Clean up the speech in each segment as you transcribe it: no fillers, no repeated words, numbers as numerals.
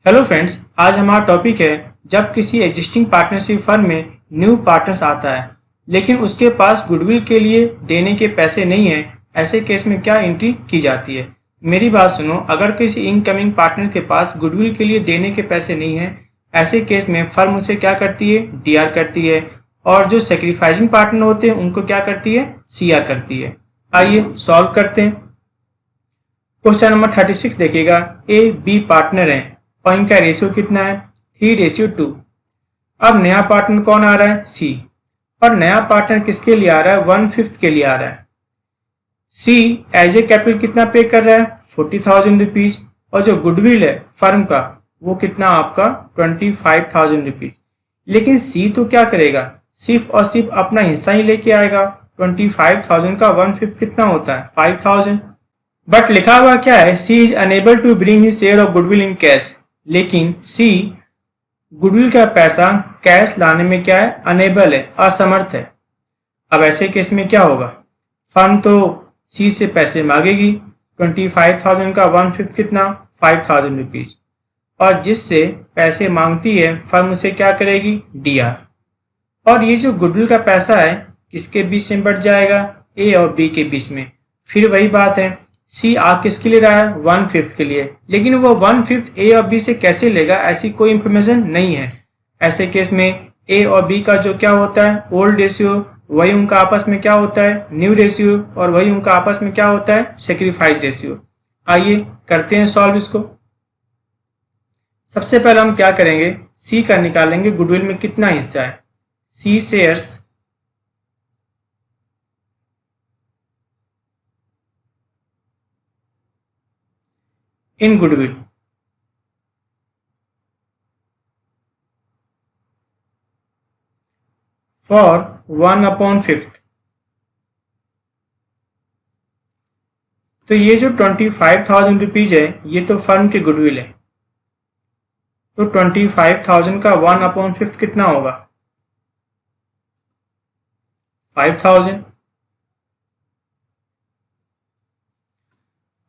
Hello friends, आज हमारा topic है जब किसी एग्जिस्टिंग पार्टनरशिप फर्म में न्यू पार्टनर्स आता है लेकिन उसके पास गुडविल के लिए देने के पैसे नहीं है। ऐसे केस में क्या एंट्री की जाती है। मेरी बात सुनो, अगर किसी इनकमिंग पार्टनर के पास गुडविल के लिए देने के पैसे नहीं है, ऐसे केस में फर्म उसे क्या करती है, डीआर करती है, और जो सेक्रीफाइसिंग पार्टनर होते हैं उनको क्या करती है, सीआर करती है। आइए सॉल्व करते हैं। क्वेश्चन नंबर 36 देखिएगा। ए बी पार्टनर है और इनका रेशियो कितना है, 3:2। अब नया पार्टनर कौन आ रहा है, सी, और नया पार्टनर किसके लिए आ रहा है, 1/5 के लिए आ रहा है। सी एज ए कैपिटल कितना पे कर रहा है, 40,000 रुपीज, और जो गुडविल है फर्म का वो कितना आपका 25,000 रुपीज। लेकिन सी तो क्या करेगा, सिर्फ और सिर्फ अपना हिस्सा ही लेके आएगा। 25,000 का 1/5 कितना होता है, 5,000। बट लिखा हुआ क्या है, C is unable to bring his share of goodwill in cash. लेकिन सी गुडविल का पैसा कैश लाने में क्या है, अनेबल है, असमर्थ है। अब ऐसे केस में क्या होगा, फर्म तो सी से पैसे मांगेगी। 25,000 का 1/5 कितना, 5,000 रुपीज, और जिससे पैसे मांगती है फर्म उसे क्या करेगी, डीआर। और ये जो गुडविल का पैसा है किसके बीच में बढ़ जाएगा, ए और बी के बीच में। फिर वही बात है, सी आ किसके लिए रहा है, 1/5 के लिए, लेकिन वो 1/5 ए और बी से कैसे लेगा, ऐसी कोई इंफॉर्मेशन नहीं है। ऐसे केस में ए और बी का जो क्या होता है, ओल्ड रेशियो, वही उनका आपस में क्या होता है, न्यू रेशियो, और वही उनका आपस में क्या होता है, सेक्रीफाइस रेशियो। आइए करते हैं सॉल्व इसको। सबसे पहले हम क्या करेंगे, सी का निकालेंगे गुडविल में कितना हिस्सा है। सी शेयर्स इन गुडविल फॉर 1/5। तो ये जो 25,000 रुपीज है ये तो फर्म के गुडविल है, तो 25,000 का 1/5 कितना होगा, 5,000।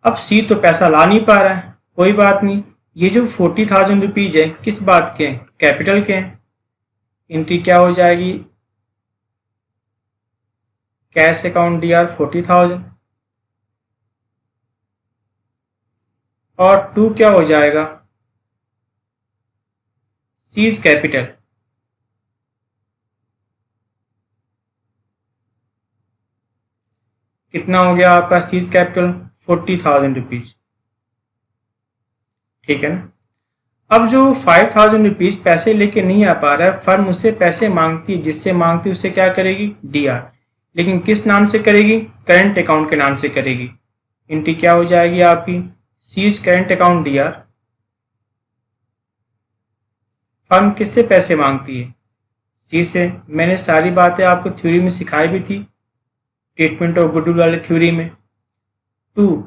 अब सी तो पैसा ला नहीं पा रहा है, कोई बात नहीं। ये जो 40,000 रुपीज है किस बात के हैं, कैपिटल के हैं। एंट्री क्या हो जाएगी, कैश अकाउंट डीआर 40,000, और 2 क्या हो जाएगा, सीज कैपिटल। कितना हो गया आपका सीज कैपिटल, 40,000 रुपीज, ठीक है ना। अब जो 5,000 रुपीज पैसे लेके नहीं आ पा रहा है, फर्म उससे पैसे मांगती है, जिससे मांगती है उससे क्या करेगी, डीआर। लेकिन किस नाम से करेगी, करंट अकाउंट के नाम से करेगी। एंट्री क्या हो जाएगी आपकी, C's current account DR. Firm किससे पैसे मांगती है, सी से। मैंने सारी बातें आपको थ्योरी में सिखाई भी थी, ट्रीटमेंट ऑफ गुडविल वाले थ्योरी में। 2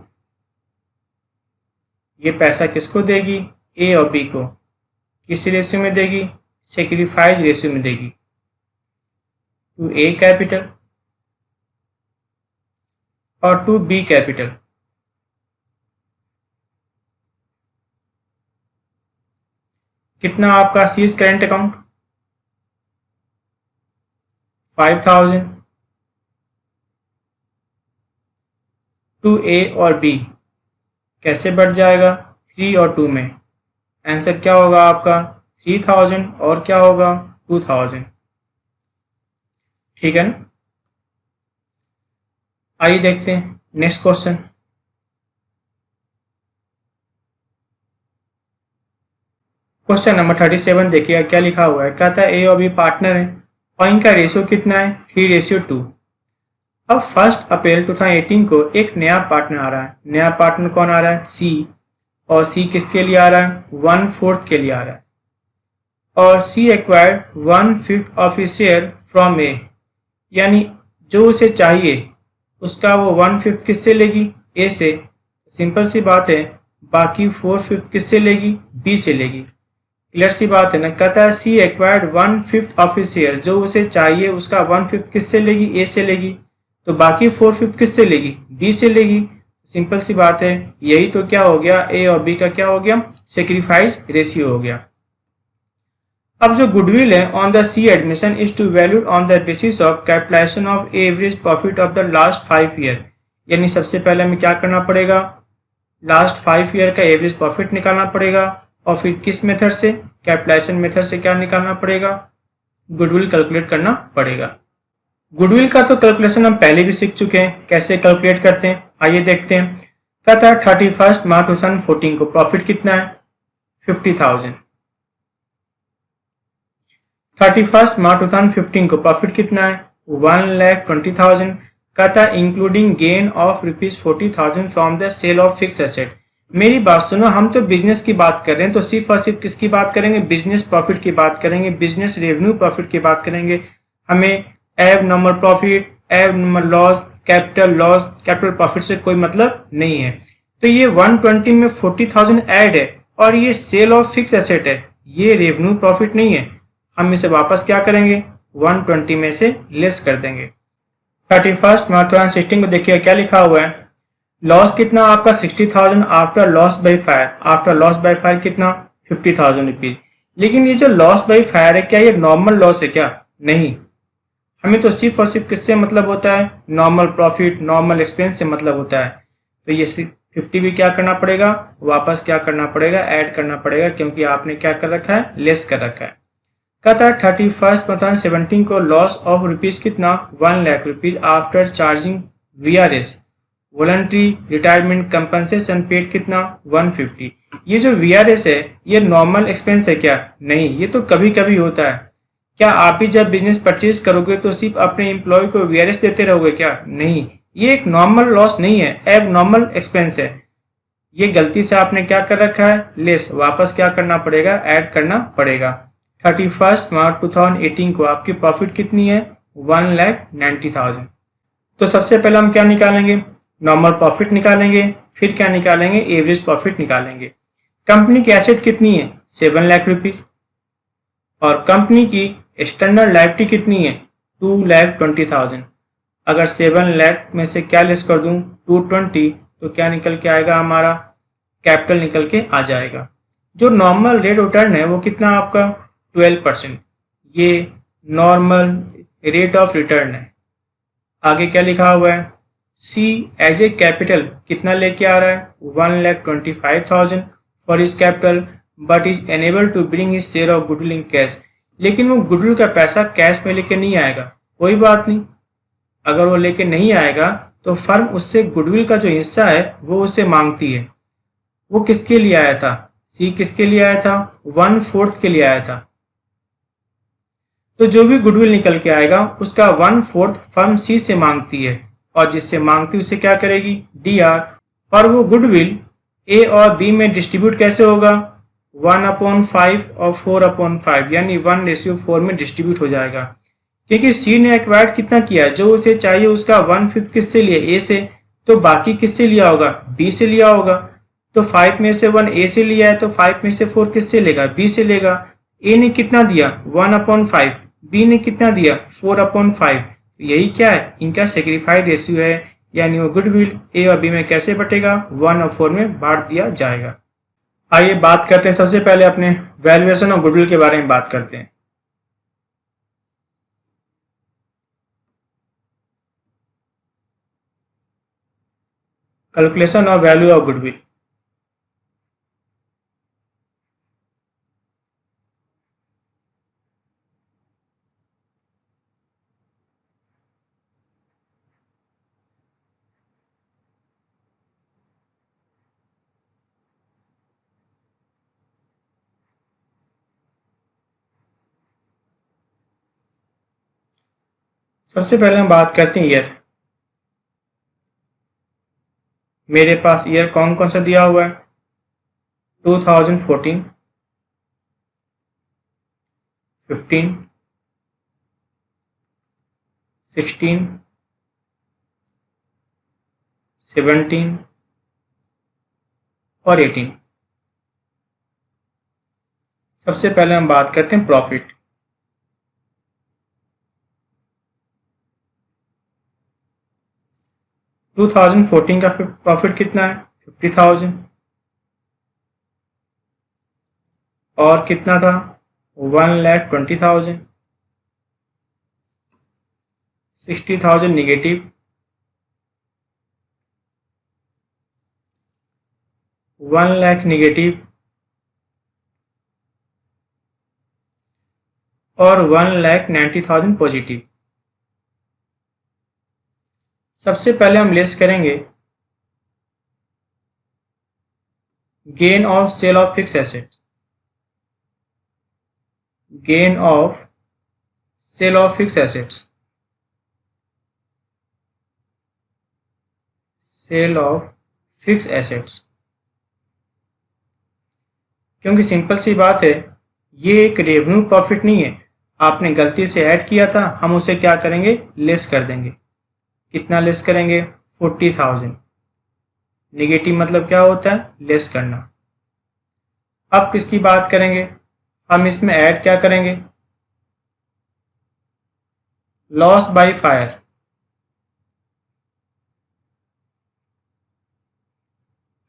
ये पैसा किसको देगी, ए और बी को। किस रेशियो में देगी, सेक्रीफाइस रेशियो में देगी। 2A कैपिटल और 2B कैपिटल। कितना आपका सीज करेंट अकाउंट, 5,000। 2A और B कैसे बढ़ जाएगा, 3 और 2 में। आंसर क्या होगा आपका, 3,000 और क्या होगा, 2,000, ठीक है ना। आइए देखते हैं नेक्स्ट क्वेश्चन। क्वेश्चन नंबर 37 देखिएगा क्या लिखा हुआ है। कहता है ए और बी पार्टनर है और इनका रेशियो कितना है, 3:2। अब 1 अप्रैल 2018 को एक नया पार्टनर आ रहा है। नया पार्टनर कौन आ रहा है, सी, और सी किसके लिए आ रहा है, 1/4 के लिए आ रहा है। और C acquired 1/5 of his share from A, यानी जो उसे चाहिए उसका वो 1/5 किससे लेगी, ए से। सिंपल सी बात है, बाकी 4/5 किससे लेगी, बी से लेगी। क्लियर सी बात है ना। कहता है सी एक्वायर्ड 1/5 ऑफ हिज शेयर, जो उसे चाहिए उसका 1/5 किससे लेगी, ए से लेगी। तो बाकी 4/5 किससे लेगी, बी से लेगी। सिंपल सी बात है, यही तो क्या हो गया, ए और बी का क्या हो गया, सेक्रीफाइस रेशियो हो गया। अब जो गुडविल है on the C admission is to valued on the basis of capitalisation of average profit of the last 5 year. यानी सबसे पहले हमें क्या करना पड़ेगा, लास्ट 5 ईयर का एवरेज प्रॉफिट निकालना पड़ेगा, और फिर किस मेथड से, कैपिटलाइजेशन मेथड से क्या निकालना पड़ेगा, गुडविल कैलकुलेट करना पड़ेगा। गुडविल का तो कैलकुलेशन हम पहले भी सीख चुके हैं, कैसे कैलकुलेट करते हैं आइए देखते हैं। कहता है 31 मार्च 2014 को प्रॉफिट कितना है, 50,000। 31 मार्च 2015 को प्रॉफिट कितना है, 1,20,000। कहता है including gain of ₹40,000 from the sale of fix asset. मेरी बात सुनो, हम तो बिजनेस की बात कर रहे हैं, तो सिर्फ और सिर्फ किसकी बात करेंगे, बिजनेस प्रॉफिट की बात करेंगे, बिजनेस रेवेन्यू प्रॉफिट की बात करेंगे। हमें एब नॉर्मल प्रॉफिट, एब नॉर्मल लॉस, कैपिटल प्रॉफिट से कोई मतलब नहीं है। तो ये 120 में 40,000 ऐड है और ये सेल ऑफ फिक्स एसेट है, ये रेवेन्यू प्रॉफिट नहीं है। हम इसे वापस क्या करेंगे, 120 में से लेस कर देंगे। 31 मार्च 2016 को देखिए क्या लिखा हुआ है, लॉस कितना आपका 60,000 after loss by fire. After loss by fire कितना, 50,000 रुपीज। लेकिन ये जो लॉस बाय फायर है, क्या ये नॉर्मल लॉस है क्या, नहीं। हमें तो सिर्फ और सिर्फ किससे मतलब होता है, नॉर्मल प्रॉफिट, नॉर्मल एक्सपेंस से मतलब होता है। तो ये 50 भी क्या करना पड़ेगा, वापस क्या करना पड़ेगा, ऐड करना पड़ेगा, क्योंकि आपने क्या कर रखा है, लेस कर रखा है। कहता है 31 2017 को लॉस ऑफ रुपीज कितना, 1 lakh rupees after charging VRS voluntary retirement compensation paid कितना, 150। ये जो VRS है ये नॉर्मल एक्सपेंस है क्या, नहीं, ये तो कभी कभी होता है। क्या आप भी जब बिजनेस परचेज करोगे तो सिर्फ अपने एम्प्लॉय को VRS देते रहोगे क्या, नहीं, ये एक नॉर्मल लॉस नहीं है, एब नॉर्मल एक्सपेंस है। ये गलती से आपने क्या कर रखा है, लेस, वापस क्या करना पड़ेगा, ऐड करना पड़ेगा। 31 मार्च 2018 को आपकी प्रॉफिट कितनी है, 1,90,000। तो सबसे पहले हम क्या निकालेंगे, नॉर्मल प्रॉफिट निकालेंगे, फिर क्या निकालेंगे, एवरेज प्रॉफिट निकालेंगे। कंपनी की एसेट कितनी है, 7 लाख रुपीज, और कंपनी की एक्सटर्नल लायबिलिटी कितनी है, 2,20,000। अगर 7 लाख में से क्या लेस कर दूं, 220, तो क्या निकल के आएगा, हमारा कैपिटल निकल के आ जाएगा। जो नॉर्मल रेट रिटर्न है वो कितना आपका, 12%। ये नॉर्मल रेट ऑफ रिटर्न है। आगे क्या लिखा हुआ है, सी एज ए कैपिटल कितना लेके आ रहा है, 1,25,000 for his capital, but is enable to bring his share of goodwill in cash. लेकिन वो गुडविल का पैसा कैश में लेके नहीं आएगा। कोई बात नहीं, अगर वो लेके नहीं आएगा तो फर्म उससे गुडविल का जो हिस्सा है वो उससे मांगती है। वो किसके लिए आया था, सी किसके लिए आया था, 1/4 के लिए आया था। तो जो भी गुडविल निकल के आएगा उसका 1/4 फर्म सी से मांगती है, और जिससे मांगती उसे क्या करेगी, DR। और वो गुडविल ए और बी में डिस्ट्रीब्यूट कैसे होगा, 1/5 और 4/5, यानी 1:4 में डिस्ट्रीब्यूट हो जाएगा। क्योंकि सी ने एक्वायर्ड कितना किया, जो उसे चाहिए उसका 1/5 किससे लिया, ए से, तो बाकी किससे लिया होगा, बी से लिया होगा। तो 5 में से 1 ए से लिया है, तो 5 में से 4 किससे लेगा, बी से लेगा। ए ने कितना दिया, 1/5, बी ने कितना दिया, 4/5। यही क्या है, इनका सेक्रीफाइड रेशियो है, यानी वो गुडविल ए और बी में कैसे बटेगा, 1 और 4 में बांट दिया जाएगा। आइए बात करते हैं, सबसे पहले अपने वैल्यूएशन ऑफ गुडविल के बारे में बात करते हैं। Calculation of value of goodwill. सबसे पहले हम बात करते हैं ईयर। मेरे पास ईयर कौन कौन सा दिया हुआ है, 2014, 15, 16, 17 और 18। सबसे पहले हम बात करते हैं प्रॉफिट। 2014 का प्रॉफिट कितना है? 50,000। और कितना था? 1,20,000। 60,000 निगेटिव, 1 लाख निगेटिव और 1,90,000 पॉजिटिव। सबसे पहले हम लेस करेंगे gain of sale of fix assets. Gain of sale of fix assets, sale of fix assets. क्योंकि सिंपल सी बात है, ये एक रेवेन्यू प्रॉफिट नहीं है, आपने गलती से ऐड किया था, हम उसे क्या करेंगे? लेस कर देंगे। कितना लेस करेंगे? 40,000। नेगेटिव मतलब क्या होता है? लेस करना। अब किसकी बात करेंगे? हम इसमें ऐड क्या करेंगे? Loss by fire.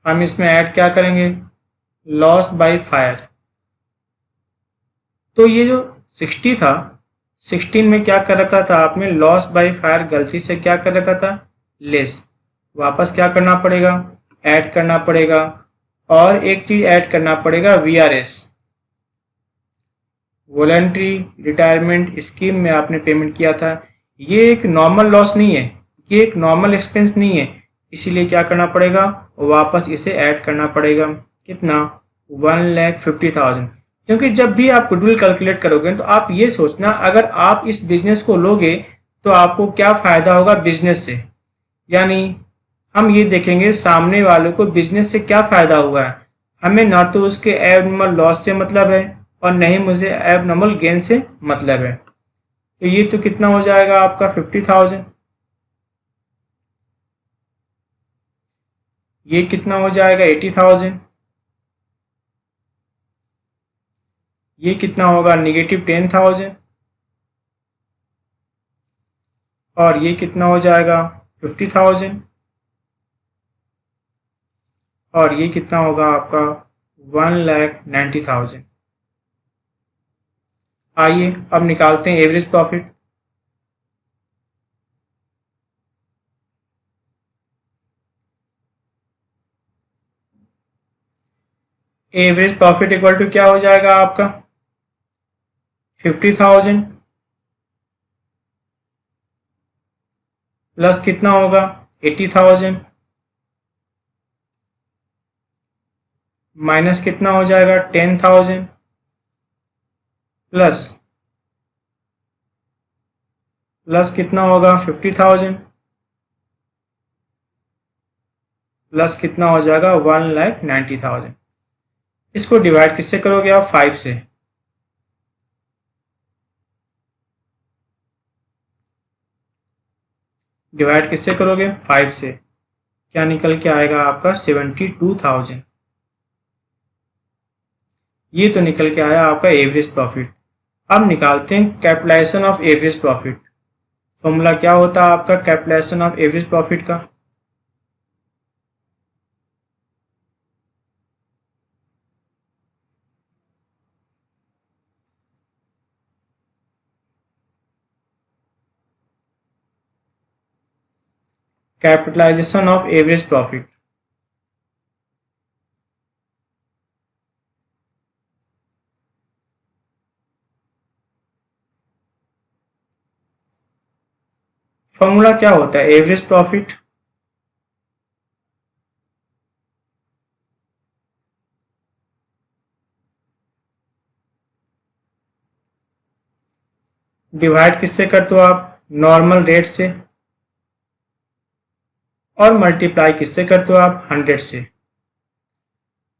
हम इसमें ऐड क्या करेंगे? Loss by fire. तो ये जो 60 था, 16 में क्या कर रखा था आपने? लॉस बाय फायर गलती से क्या कर रखा था? लेस। वापस क्या करना पड़ेगा? ऐड करना पड़ेगा। और एक चीज ऐड करना पड़ेगा, वीआरएस, वॉलंटरी रिटायरमेंट स्कीम में आपने पेमेंट किया था। ये एक नॉर्मल लॉस नहीं है, ये एक नॉर्मल एक्सपेंस नहीं है, इसीलिए क्या करना पड़ेगा? वापस इसे ऐड करना पड़ेगा। कितना? 1,50,000। क्योंकि जब भी आप गुडविल कैलकुलेट करोगे तो आप ये सोचना, अगर आप इस बिजनेस को लोगे तो आपको क्या फायदा होगा बिजनेस से। यानी हम ये देखेंगे सामने वालों को बिजनेस से क्या फायदा हुआ है। हमें ना तो उसके एबनॉर्मल लॉस से मतलब है और न ही मुझे एबनॉर्मल गेन से मतलब है। तो ये तो कितना हो जाएगा आपका? 50,000। ये कितना हो जाएगा? 80,000। ये कितना होगा? -10,000। और ये कितना हो जाएगा? 50,000। और ये कितना होगा आपका? 1,90,000। आइए अब निकालते हैं average profit. Average profit equal to क्या हो जाएगा आपका? 50,000 प्लस कितना होगा? 80,000 माइनस कितना हो जाएगा? 10,000 प्लस कितना होगा? 50,000 प्लस कितना हो जाएगा? 1,90,000। इसको डिवाइड किससे करोगे आप? 5 से। डिवाइड किससे करोगे? 5 से। क्या निकल के आएगा आपका? 72,000। ये तो निकल के आया आपका एवरेज प्रॉफिट। अब निकालते हैं capitalisation of average profit. Formula क्या होता है आपका कैपिटलाइजेशन ऑफ एवरेज प्रॉफिट का? Capitalisation of average profit. Formula क्या होता है एवरेज प्रॉफिट? डिवाइड किससे करते हो आप? नॉर्मल रेट से। और मल्टीप्लाई किससे करते हो आप? 100 से।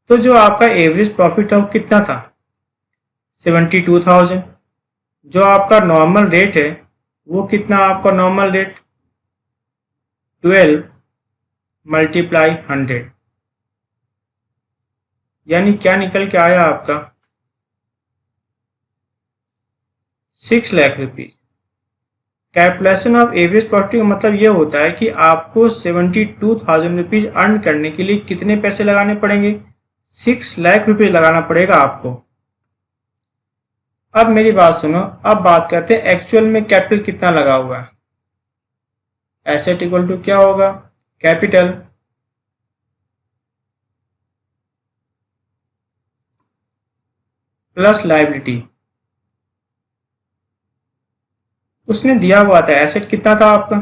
तो जो आपका एवरेज प्रॉफिट है वो कितना था? 72,000। जो आपका नॉर्मल रेट है वो कितना आपका नॉर्मल रेट? 12 मल्टीप्लाई 100। यानी क्या निकल के आया आपका? 6 lakh rupees. Calculation of average profit का मतलब ये होता है कि आपको 72,000 रुपीज अर्न करने के लिए कितने पैसे लगाने पड़ेंगे? 6 लाख रुपीज लगाना पड़ेगा आपको। अब मेरी बात सुनो, अब बात करते हैं एक्चुअल में कैपिटल कितना लगा हुआ है। एसेट इक्वल टू क्या होगा? Capital plus liability. उसने दिया हुआ था एसेट कितना था आपका?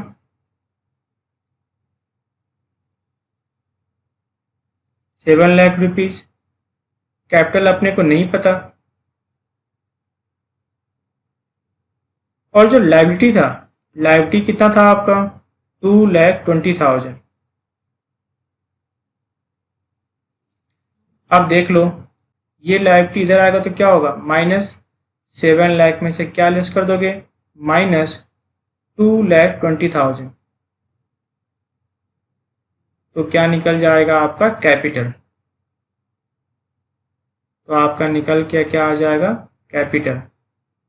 7 लाख रुपीज। कैपिटल अपने को नहीं पता। और जो लायबिलिटी था, लायबिलिटी कितना था आपका? 2,20,000। अब देख लो, ये लायबिलिटी इधर आएगा तो क्या होगा? -7 लाख में से क्या लेस कर दोगे? -2,20,000। तो क्या निकल जाएगा आपका? कैपिटल। तो आपका निकल के क्या आ जाएगा? कैपिटल।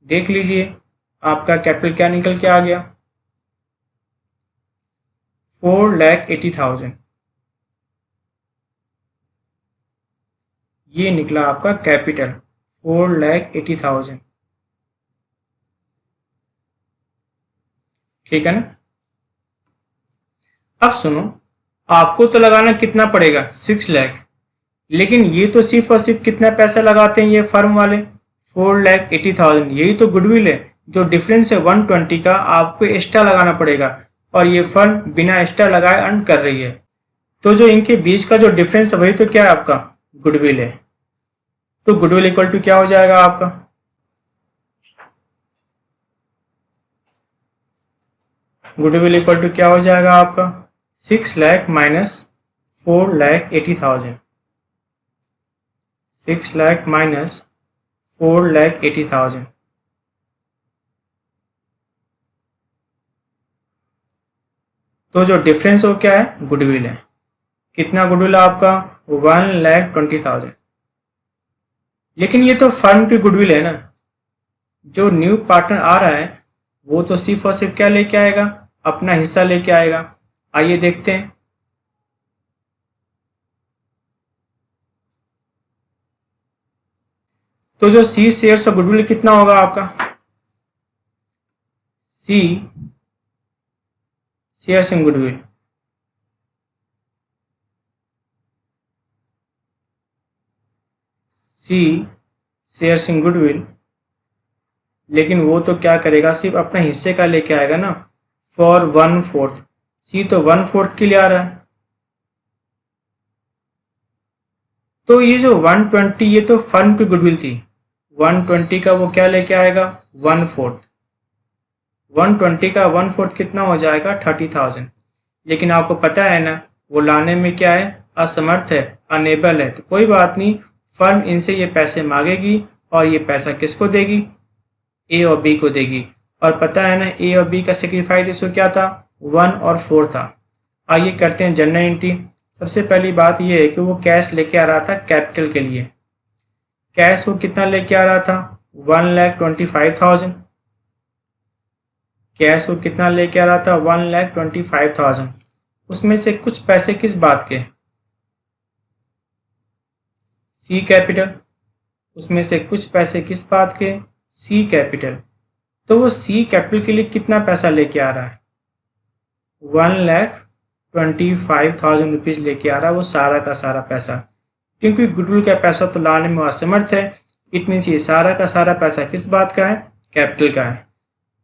देख लीजिए आपका कैपिटल क्या निकल के आ गया? 4,80,000। ये निकला आपका कैपिटल 4,80,000। ठीक है ना? अब सुनो, आपको तो लगाना कितना पड़ेगा? 6 लाख। लेकिन ये तो सिर्फ और सिर्फ कितना पैसा लगाते हैं ये फर्म वाले? 4,80,000। यही तो गुडविल है। जो डिफरेंस है 120 का आपको एक्स्ट्रा लगाना पड़ेगा, और ये फर्म बिना एक्स्ट्रा लगाए अर्न कर रही है। तो जो इनके बीच का जो डिफरेंस है वही तो क्या है? आपका गुडविल है। तो गुडविल इक्वल टू क्या हो जाएगा आपका? गुडविल इक्वल टू क्या हो जाएगा आपका? 6 लाख माइनस 4,80,000। 6 लाख माइनस 4,80,000। तो जो डिफरेंस वो क्या है? गुडविल है। कितना गुडविल है आपका? 1,20,000। लेकिन ये तो फर्म की गुडविल है ना। जो न्यू पार्टनर आ रहा है वो तो सिर्फ और सिर्फ क्या लेके आएगा? अपना हिस्सा लेके आएगा। आइए देखते हैं। तो जो सी शेयर्स ऑफ गुडविल कितना होगा आपका? C shares in goodwill C shares in goodwill. लेकिन वो तो क्या करेगा? सिर्फ अपने हिस्से का लेके आएगा ना। फॉर 1/4। सी तो 1/4 के लिए आ रहा है। तो ये जो 120 ये तो फर्म की गुडविल थी। 120 का वो क्या लेके आएगा? 1/4। 120 का 1/4 कितना हो जाएगा? 30,000। लेकिन आपको पता है ना वो लाने में क्या है? असमर्थ है, अनेबल है। तो कोई बात नहीं, फर्म इनसे ये पैसे मांगेगी और ये पैसा किसको देगी? ए और बी को देगी। और पता है ना ए और बी का सेक्रीफाइस रेशियो क्या था? 1/4 था। आइए करते हैं जनरल एंट्री। सबसे पहली बात यह है कि वो कैश लेके आ रहा था कैपिटल के लिए। कैश वो कितना लेके आ रहा था? 1,25,000। कैश वो कितना लेके आ रहा था? 1,25,000। उसमें से कुछ पैसे किस बात के? सी कैपिटल। उसमें से कुछ पैसे किस बात के? सी कैपिटल। तो वो सी कैपिटल के लिए कितना पैसा लेके आ रहा है? 1,25,000 रुपीज लेके आ रहा है वो सारा का सारा पैसा। क्योंकि गुडविल का पैसा तो लाने में असमर्थ है, इट मीन्स ये सारा का सारा पैसा किस बात का है? कैपिटल का है।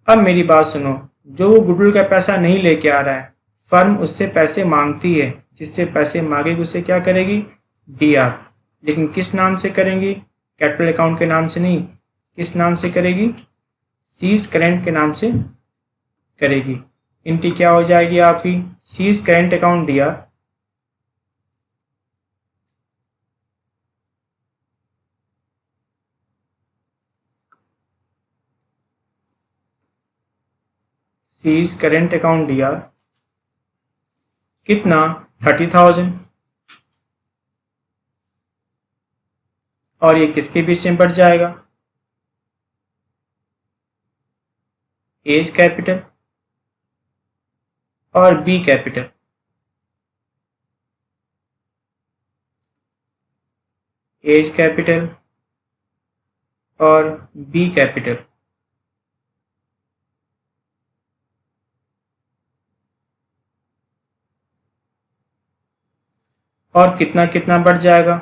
अब मेरी बात सुनो, जो वो गुडविल का पैसा नहीं लेके आ रहा है, फर्म उससे पैसे मांगती है। जिससे पैसे मांगेगी उससे क्या करेगी? डीआर। लेकिन किस नाम से करेंगी? कैपिटल अकाउंट के नाम से नहीं। किस नाम से करेगी? सीज करेंट के नाम से करेगी। एंट्री क्या हो जाएगी आपकी? C's current account DR. C's current account DR कितना? 30,000। और ये किसके बीच में बढ़ जाएगा? A's capital. और बी कैपिटल। एज कैपिटल और बी कैपिटल। और कितना कितना बढ़ जाएगा?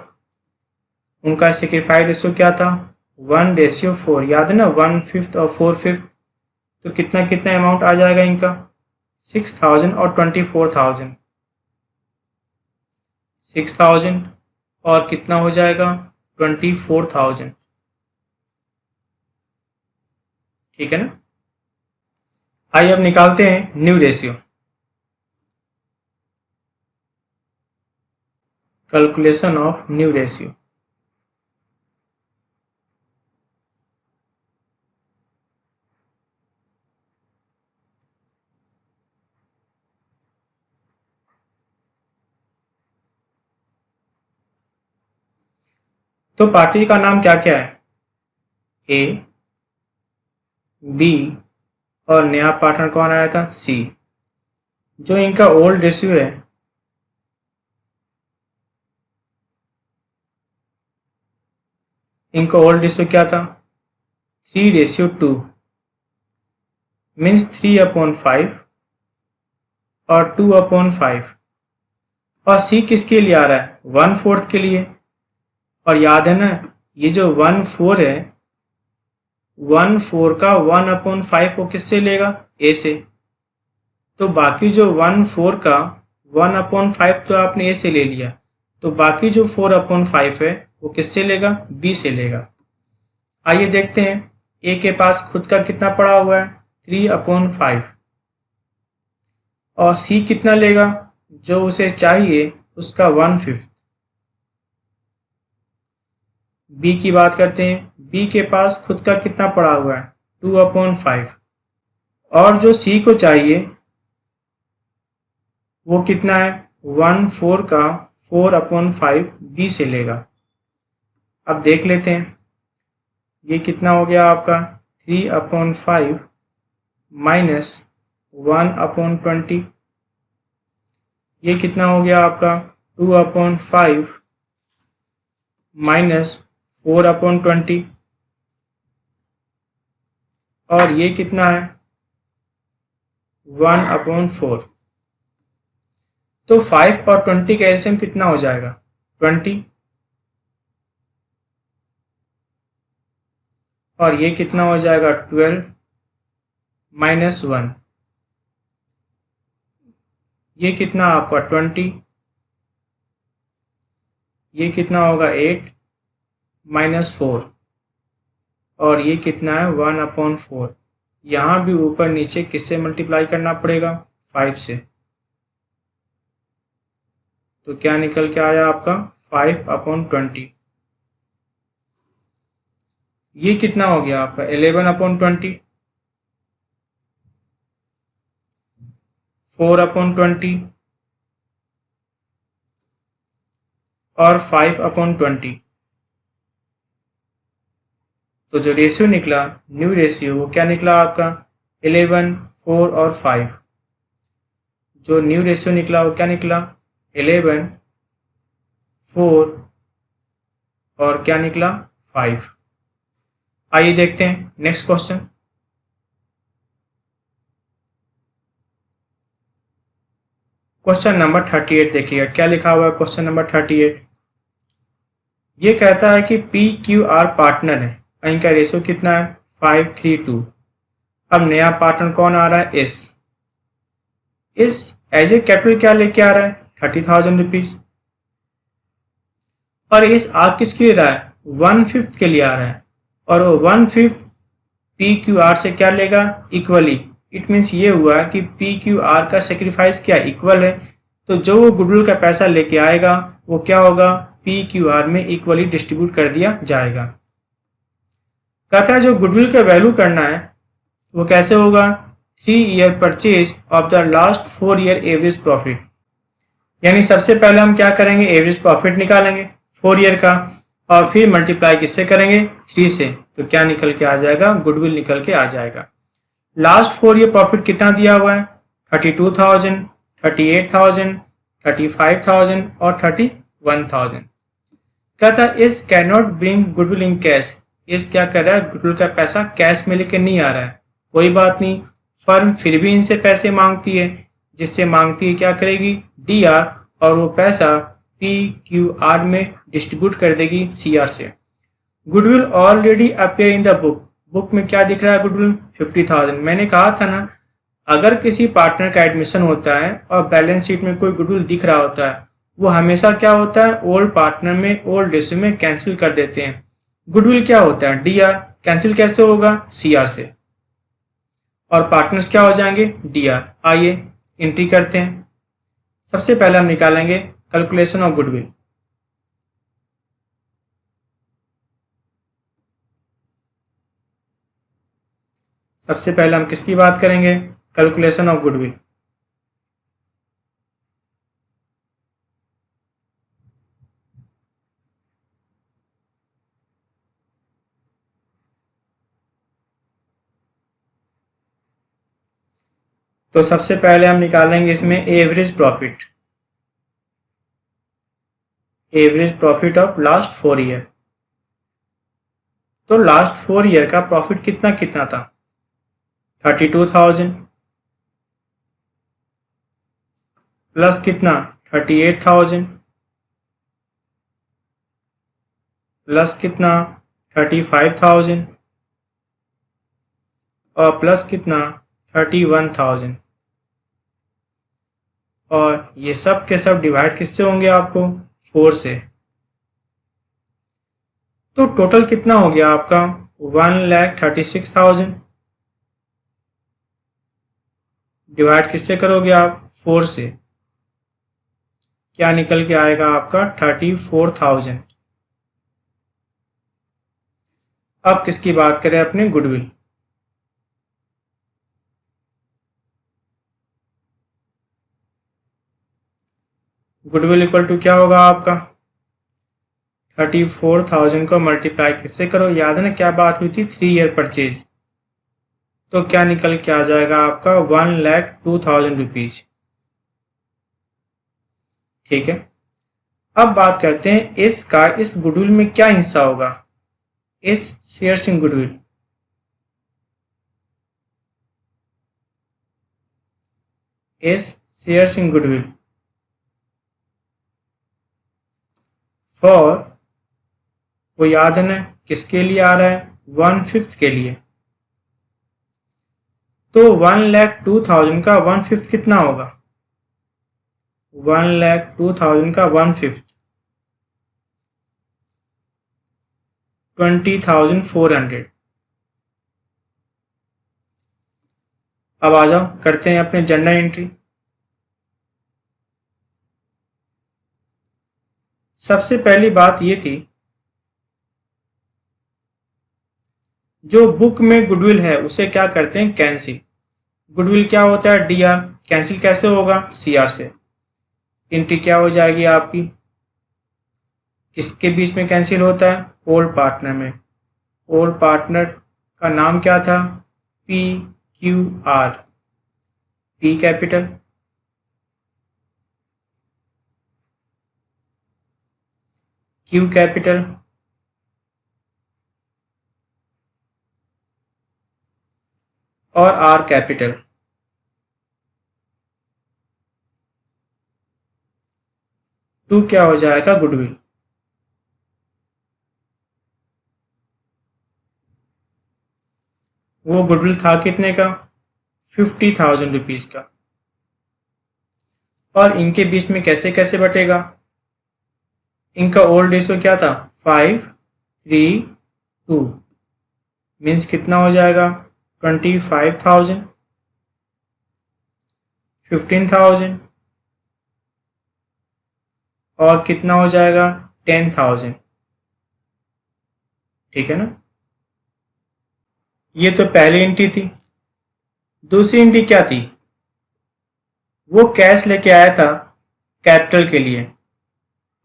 उनका सेक्रीफाइस रेशियो क्या था? 1:4। याद है ना, 1/5 और 4/5। तो कितना कितना अमाउंट आ जाएगा इनका? 6,000 और 24,000। 6,000 और कितना हो जाएगा? 24,000। ठीक है ना। आइए अब निकालते हैं new ratio. Calculation of new ratio. तो पार्टी का नाम क्या क्या है? ए, बी और नया पार्टनर कौन आया था? सी। जो इनका ओल्ड रेशियो है, इनका ओल्ड रेशियो क्या था? 3:2 मीन्स 3/5 और 2/5। और सी किसके लिए आ रहा है? 1/4 के लिए। और याद है ना, ये जो 1/4 है, 1/4 का 1/5 वो किससे लेगा? ए से। तो बाकी जो 1/4 का 1/5 तो आपने ए से ले लिया, तो बाकी जो 4/5 है वो किससे लेगा? बी से लेगा। आइए देखते हैं ए के पास खुद का कितना पड़ा हुआ है? 3/5। और सी कितना लेगा? जो उसे चाहिए उसका 1/5। बी की बात करते हैं। बी के पास खुद का कितना पड़ा हुआ है? 2/5। और जो सी को चाहिए वो कितना है? 1/4 का 4/5 बी से लेगा। अब देख लेते हैं, ये कितना हो गया आपका? 3/5 माइनस 1/20। ये कितना हो गया आपका? 2/5 माइनस 4/20। और ये कितना है? 1/4। तो 5 और 20 का एलसीएम कितना हो जाएगा? 20। और ये कितना हो जाएगा? 12 माइनस 1। ये कितना आपका? 20। ये कितना होगा? 8 माइनस 4। और ये कितना है? 1/4। यहाँ भी ऊपर नीचे किससे मल्टीप्लाई करना पड़ेगा? 5 से। तो क्या निकल के आया आपका? 5/20। ये कितना हो गया आपका? 11/20। 4/20 और 5/20। तो जो रेशियो निकला, न्यू रेशियो, वो क्या निकला आपका? 11, 4 और 5। जो न्यू रेशियो निकला वो क्या निकला? 11, 4 और क्या निकला? 5। आइए देखते हैं नेक्स्ट क्वेश्चन। क्वेश्चन नंबर 38 देखिएगा, क्या लिखा हुआ है क्वेश्चन नंबर 38। ये कहता है कि PQR पार्टनर है, इनका रेशियो कितना है? 5:3:2। अब नया पार्टनर कौन आ रहा है? इस एज ए कैपिटल क्या लेके आ रहा है? 30,000 रुपीज। और इस आ किसके लिए रहा है? 1/5 के लिए आ रहा है। और वो 1/5 PQR से क्या लेगा? इक्वली। इट मीन्स ये हुआ कि PQR का सेक्रीफाइस क्या इक्वल है, तो जो वो गुडविल का पैसा लेके आएगा वो क्या होगा? PQR में इक्वली डिस्ट्रीब्यूट कर दिया जाएगा। कहता है जो गुडविल का वैल्यू करना है वो कैसे होगा? 3 year purchase of the last 4 year average profit. यानी सबसे पहले हम क्या करेंगे? एवरेज प्रॉफिट निकालेंगे 4 ईयर का, और फिर मल्टीप्लाई किससे करेंगे? 3 से। तो क्या निकल के आ जाएगा? गुडविल निकल के आ जाएगा। लास्ट 4 ईयर प्रॉफिट कितना दिया हुआ है? 32,000, 38,000, 35,000 और 31,000। क्या था, इस can not bring goodwill in cash. इस क्या कर रहा है, गुडविल का पैसा कैश में लेकर नहीं आ रहा है। कोई बात नहीं, फर्म फिर भी इनसे पैसे मांगती है। जिससे मांगती है क्या करेगी, डीआर, और वो पैसा PQR में डिस्ट्रीब्यूट कर देगी CR से। Goodwill already appear in the book. Book में क्या दिख रहा है, गुडविल 50,000। मैंने कहा था ना, अगर किसी पार्टनर का एडमिशन होता है और बैलेंस शीट में कोई गुडविल दिख रहा होता है, वो हमेशा क्या होता है, ओल्ड पार्टनर में, ओल्ड रेशियो में कैंसिल कर देते हैं। गुडविल क्या होता है, डीआर। कैंसिल कैसे होगा, CR से। और पार्टनर्स क्या हो जाएंगे, डीआर। आइए एंट्री करते हैं। सबसे पहले हम निकालेंगे कैलकुलेशन ऑफ गुडविल। सबसे पहले हम किसकी बात करेंगे, कैलकुलेशन ऑफ गुडविल। तो सबसे पहले हम निकालेंगे इसमें average profit. Average profit of last 4 year. तो लास्ट 4 ईयर का प्रॉफिट कितना कितना था, 32,000 प्लस कितना, 38,000 प्लस कितना, 35,000 और प्लस कितना, 31,000। और ये सब के सब डिवाइड किससे होंगे आपको, 4 से। तो टोटल कितना हो गया आपका, 1,36,000। डिवाइड किससे करोगे आप, 4 से। क्या निकल के आएगा आपका, 34,000। अब किसकी बात करें, अपने गुडविल। गुडविल इक्वल टू क्या होगा आपका, 34,000 को मल्टीप्लाई किससे करो, याद है ना क्या बात हुई थी, 3 ईयर परचेज। तो क्या निकल के आ जाएगा आपका, 1,02,000 रुपीज। ठीक है। अब बात करते हैं इसका, इस गुडविल में क्या हिस्सा होगा, इस शेयर्स इन गुडविल। इस शेयर्स इन गुडविल फॉर, वो याद है ना किसके लिए आ रहा है, 1/5 के लिए। तो 1,02,000 का 1/5 कितना होगा, 1,02,000 का 1/5 20,400। अब आ जाओ करते हैं अपने जर्नल एंट्री। सबसे पहली बात ये थी, जो बुक में गुडविल है उसे क्या करते हैं, कैंसिल। गुडविल क्या होता है, डीआर। कैंसिल कैसे होगा, CR से। एंट्री क्या हो जाएगी आपकी, किसके बीच में कैंसिल होता है, ओल्ड पार्टनर में। ओल्ड पार्टनर का नाम क्या था, PQR। P capital, Q capital और R कैपिटल। टू क्या हो जाएगा, गुडविल। वो गुडविल था कितने का, 50,000 रुपीज का। और इनके बीच में कैसे कैसे बटेगा, इनका ओल्ड रेशियो क्या था, 5:3:2। मीन्स कितना हो जाएगा, 25,000, 15,000 और कितना हो जाएगा, 10,000। ठीक है ना। ये तो पहली एंट्री थी। दूसरी एंट्री क्या थी, वो कैश लेके आया था कैपिटल के लिए।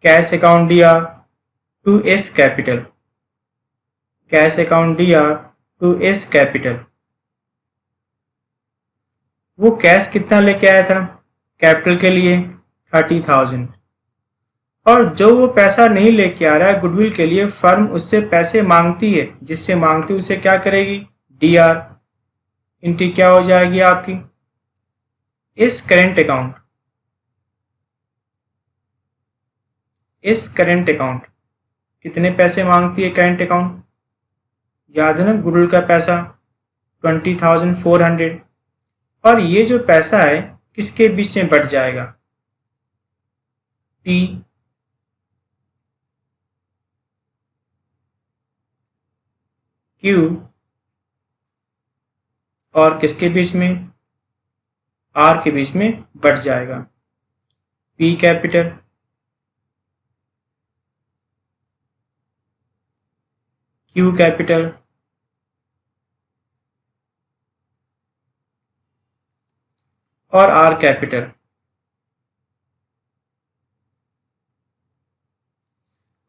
Cash account DR to S capital. Cash account DR to S capital. वो कैश कितना लेके आया था कैपिटल के लिए 30,000, और जो वो पैसा नहीं लेके आ रहा है गुडविल के लिए, फर्म उससे पैसे मांगती है, जिससे मांगती है उसे क्या करेगी, डी आर। एंट्री क्या हो जाएगी आपकी, इस करेंट अकाउंट, इस करेंट अकाउंट कितने पैसे मांगती है करेंट अकाउंट, याद है ना गुडविल का पैसा 20,400, और ये जो पैसा है किसके बीच में बट जाएगा, पी, क्यू, और किसके बीच में, आर के बीच में बट जाएगा, पी कैपिटल, क्यू कैपिटल, और आर कैपिटल।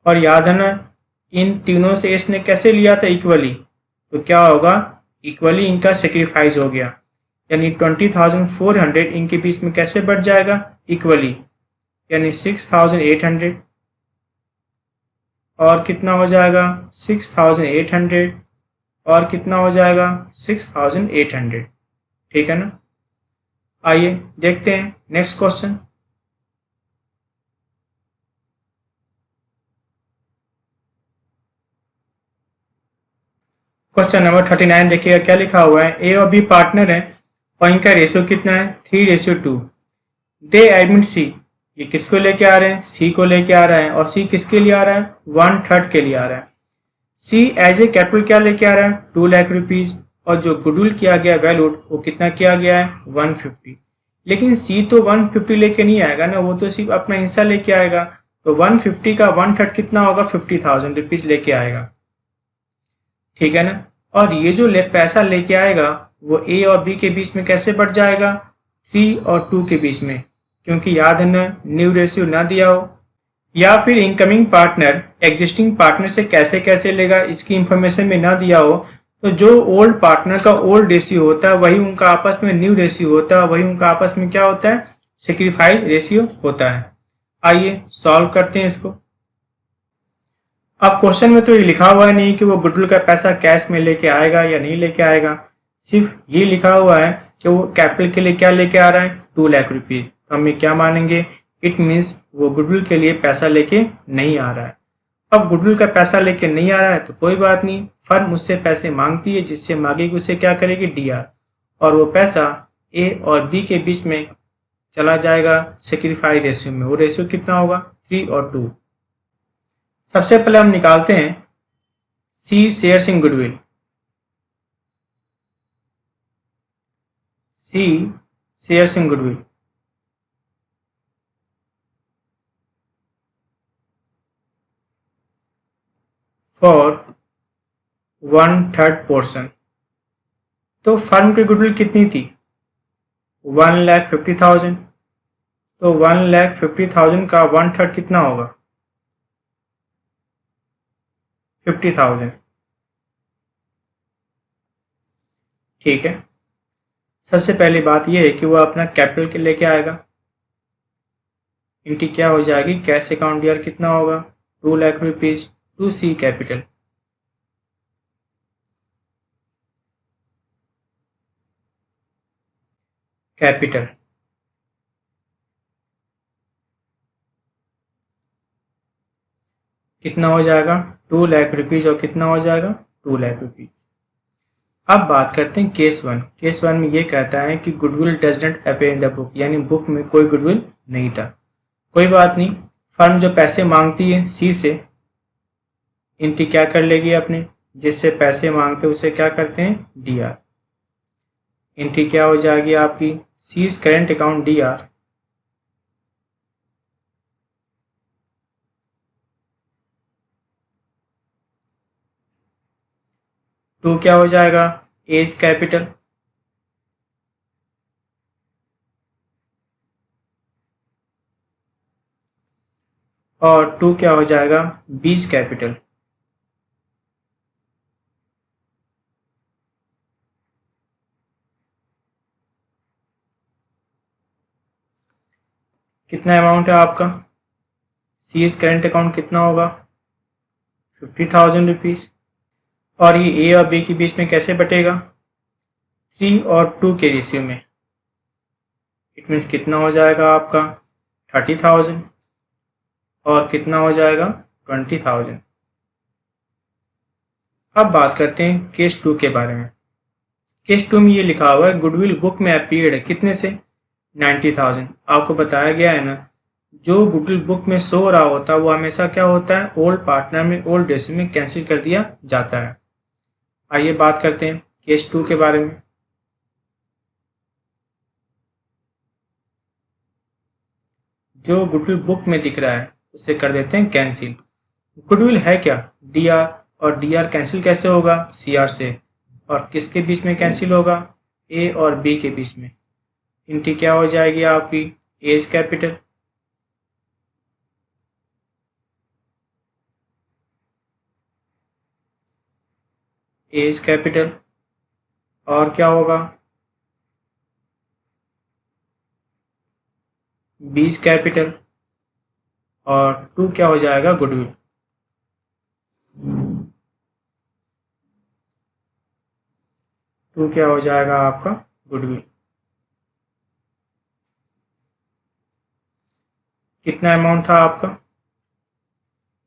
और याद है ना इन तीनों से इसने कैसे लिया था इक्वली, तो क्या होगा, इक्वली इनका सेक्रीफाइस हो गया, यानी 20,400 इनके बीच में कैसे बढ़ जाएगा, इक्वली, यानी 6,800, और कितना हो जाएगा 6,800, और कितना हो जाएगा 6,800, ठीक है ना। आइए देखते हैं नेक्स्ट क्वेश्चन। क्वेश्चन नंबर 39 देखिएगा क्या लिखा हुआ है, ए और बी पार्टनर है और इनका रेशियो कितना है 3:2। दे एडमिट सी, ये किसको लेके आ रहे हैं, सी को लेके आ रहा है, और सी किसके लिए आ रहा है, 1/3 के लिए आ रहा है। सी एज ए कैपिटल क्या लेके आ रहा है, 2 लाख रुपीज, और जो गुडविल किया गया वैल्यूड वो कितना किया गया है 150। लेकिन सी तो 150 लेके नहीं आएगा ना, वो तो सिर्फ अपना हिस्सा लेके आएगा, तो 150 का 1/3 कितना होगा 50,000 रुपीज लेके आएगा, ठीक है ना। और ये जो पैसा लेके आएगा वो ए और बी के बीच में कैसे बढ़ जाएगा, 3 और 2 के बीच में, क्योंकि याद है ना न्यू रेशियो ना दिया हो, या फिर इनकमिंग पार्टनर एग्जिस्टिंग पार्टनर से कैसे कैसे लेगा इसकी इंफॉर्मेशन में ना दिया हो, तो जो ओल्ड पार्टनर का ओल्ड रेशियो होता है वही उनका आपस में न्यू रेशियो होता है, वही उनका आपस में क्या होता है, सेक्रीफाइस रेशियो होता है। आइए सॉल्व करते हैं इसको। अब क्वेश्चन में तो ये लिखा हुआ है नहीं कि वो गुडविल का पैसा कैश में लेके आएगा या नहीं लेके आएगा, सिर्फ ये लिखा हुआ है कि वो कैपिटल के लिए क्या लेके आ रहा है 2 लाख रुपीज। तो हम ये क्या मानेंगे, इट मीन्स वो गुडविल के लिए पैसा लेके नहीं आ रहा है। अब गुडविल का पैसा लेके नहीं आ रहा है तो कोई बात नहीं, फर्म उससे पैसे मांगती है, जिससे मांगेगी उससे क्या करेगी, डी आर, और वो पैसा ए और बी के बीच में चला जाएगा सेक्रीफाइस रेशियो में। वो रेशियो कितना होगा 3 और 2। सबसे पहले हम निकालते हैं C shares in goodwill, C shares in goodwill, for 1/3 portion. तो फर्म की गुडविल कितनी थी 1,50,000, तो 1,50,000 का 1/3 कितना होगा 50,000, ठीक है। सबसे पहली बात यह है कि वो अपना कैपिटल के लेके आएगा, इनकी क्या हो जाएगी कैश अकाउंट ईयर कितना होगा 2 lakh rupees to C capital, capital कितना हो जाएगा 2 लाख रुपीज, और कितना हो जाएगा 2 लाख रुपीज। अब बात करते हैं केस 1। केस 1 में ये कहता है कि goodwill does not appear in the book, यानी बुक में कोई गुडविल नहीं था। कोई बात नहीं, फर्म जो पैसे मांगती है सी से, इनकी क्या कर लेगी अपने, जिससे पैसे मांगते उसे क्या करते हैं डी आर। एंट्री क्या हो जाएगी आपकी C's current account D R, to क्या हो जाएगा एज कैपिटल, और 2 क्या हो जाएगा बीज कैपिटल। कितना अमाउंट है आपका? सी इज करेंट अकाउंट कितना होगा? 50,000 रुपीज़। और ये ए और बी के बीच में कैसे बटेगा? 3:2 के रेशियो में। इट मीन्स कितना हो जाएगा आपका? 30,000 और कितना हो जाएगा? 20,000। अब बात करते हैं केस 2 के बारे में। केस 2 में ये लिखा हुआ है गुडविल बुक में अपीयर्ड है कितने से? 90,000। आपको बताया गया है ना, जो गुडविल बुक में शो हो रहा होता है वो हमेशा क्या होता है? ओल्ड पार्टनर में ओल्ड डेसिमल में कैंसिल कर दिया जाता है। आइए बात करते हैं केस 2 के बारे में। जो गुडविल बुक में दिख रहा है उसे कर देते हैं कैंसिल। गुडविल है क्या? D R. और डी आर कैंसिल कैसे होगा? सी आर से। और किसके बीच में कैंसिल होगा? ए और बी के बीच में। इनकी क्या हो जाएगी आपकी? A's capital. A's capital. और क्या होगा? बीज कैपिटल। और 2 क्या हो जाएगा? गुडविल। टू क्या हो जाएगा आपका? गुडविल। कितना अमाउंट था आपका?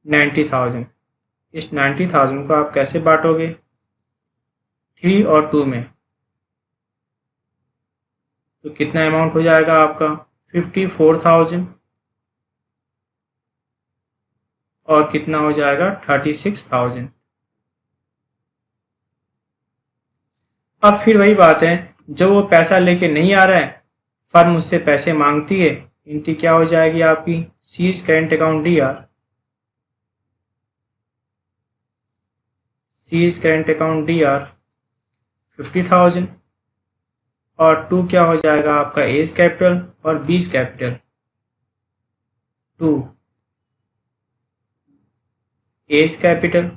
90,000। इस 90,000 को आप कैसे बांटोगे? 3 और 2 में। तो कितना अमाउंट हो जाएगा आपका? 54,000। और कितना हो जाएगा? 36,000। अब फिर वही बात है, जो वो पैसा लेके नहीं आ रहा है, फर्म उससे पैसे मांगती है। इनकी क्या हो जाएगी आपकी? C's current account D R. C's current account D R 50,000। और 2 क्या हो जाएगा आपका? एज कैपिटल और बीज कैपिटल। 2 as capital.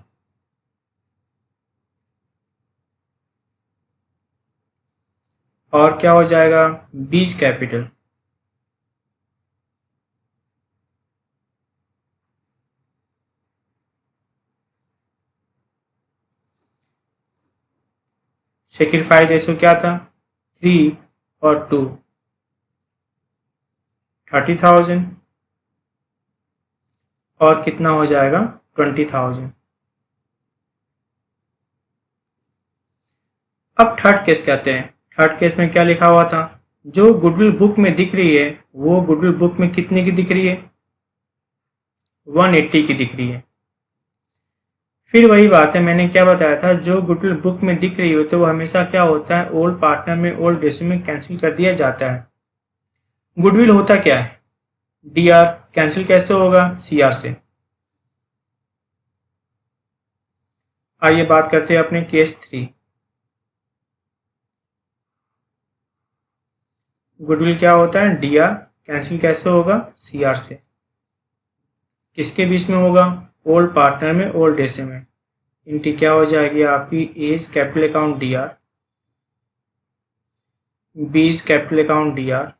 और क्या हो जाएगा? बीज कैपिटल। सेक्रीफाइस रेशो क्या था? 3:2। 30,000। और कितना हो जाएगा? 20,000। अब थर्ड केस कहते हैं। थर्ड केस में क्या लिखा हुआ था? जो गुडविल बुक में दिख रही है वो गुडविल बुक में कितने की दिख रही है? 180 की दिख रही है। फिर वही बात है, मैंने क्या बताया था, जो गुडविल बुक में दिख रही हो तो वो हमेशा क्या होता है? ओल्ड पार्टनर में ओल्ड डेसिमल में कैंसिल कर दिया जाता है। गुडविल होता क्या है? D R. कैंसिल कैसे होगा? सी आर से। आइए बात करते हैं अपने केस 3। गुडविल क्या होता है? D R. कैंसिल कैसे होगा? सी आर से। किसके बीच में होगा? ओल्ड पार्टनर में ओल्ड डेसिमल में। इनकी क्या हो जाएगी आपकी? A's capital account D R. B's capital account D R.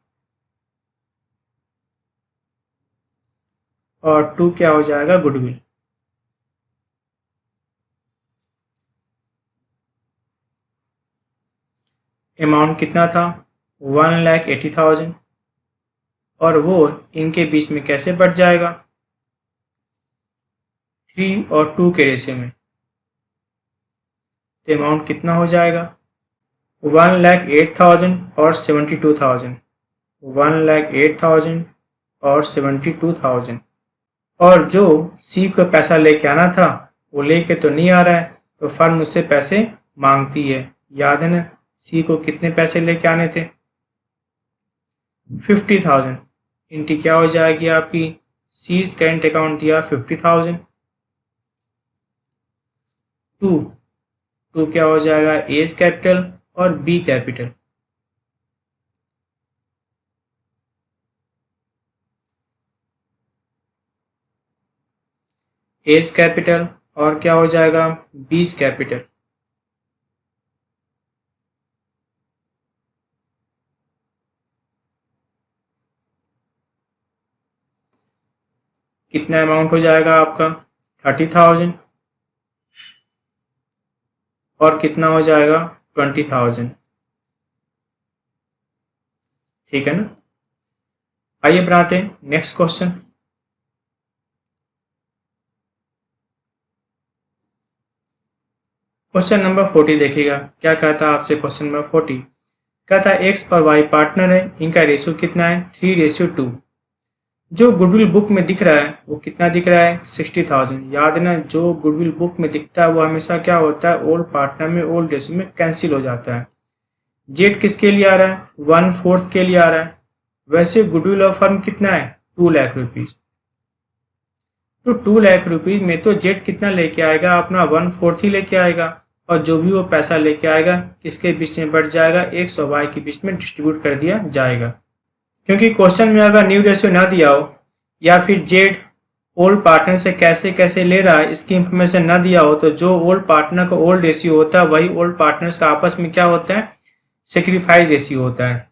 और 2 क्या हो जाएगा? गुडविल। अमाउंट कितना था? 1,80,000। और वो इनके बीच में कैसे बढ़ जाएगा? 3:2 के रेशियो में। तो अमाउंट कितना हो जाएगा? 1,08,000 और 72,000। 1,08,000 और 72,000। और जो सी को पैसा लेके आना था वो लेके तो नहीं आ रहा है, तो फर्म उससे पैसे मांगती है। याद है ना, सी को कितने पैसे लेके आने थे? 50,000। इनकी क्या हो जाएगी आपकी? सीज करेंट अकाउंट दिया 50,000। 2 2 क्या हो जाएगा? एज कैपिटल और बी कैपिटल। एज कैपिटल और क्या हो जाएगा? बीज कैपिटल। कितना अमाउंट हो जाएगा आपका 30,000 और कितना हो जाएगा 20,000। ठीक है ना। आइए बनाते हैं नेक्स्ट क्वेश्चन। क्वेश्चन नंबर 40 देखिएगा क्या कहता है आपसे। क्वेश्चन नंबर 40 कहता है एक्स और वाई पार्टनर है, इनका रेशियो कितना है 3:2। जो गुडविल बुक में दिख रहा है वो कितना दिख रहा है 60,000। याद है ना, जो गुडविल बुक में दिखता है वो हमेशा क्या होता है ओल्ड पार्टनर में ओल्ड रेशियो में कैंसिल हो जाता है। जेड किसके लिए आ रहा है 1/4 के लिए आ रहा है। वैसे गुडविल ऑफ फर्म कितना है 2 लाख रुपीज। तो 2 लाख रुपीज में तो जेड कितना लेके आएगा अपना 1/4 ही लेके आएगा, और जो भी वो पैसा लेके आएगा किसके बीच में बढ़ जाएगा एक्स और वाई के बीच में डिस्ट्रीब्यूट कर दिया जाएगा। क्योंकि क्वेश्चन में अगर न्यू रेशियो ना दिया हो या फिर जेड ओल्ड पार्टनर से कैसे कैसे ले रहा है इसकी इंफॉर्मेशन ना दिया हो, तो जो ओल्ड पार्टनर का ओल्ड रेशियो होता है वही ओल्ड पार्टनर्स का आपस में क्या होता है सेक्रीफाइस रेशियो होता है।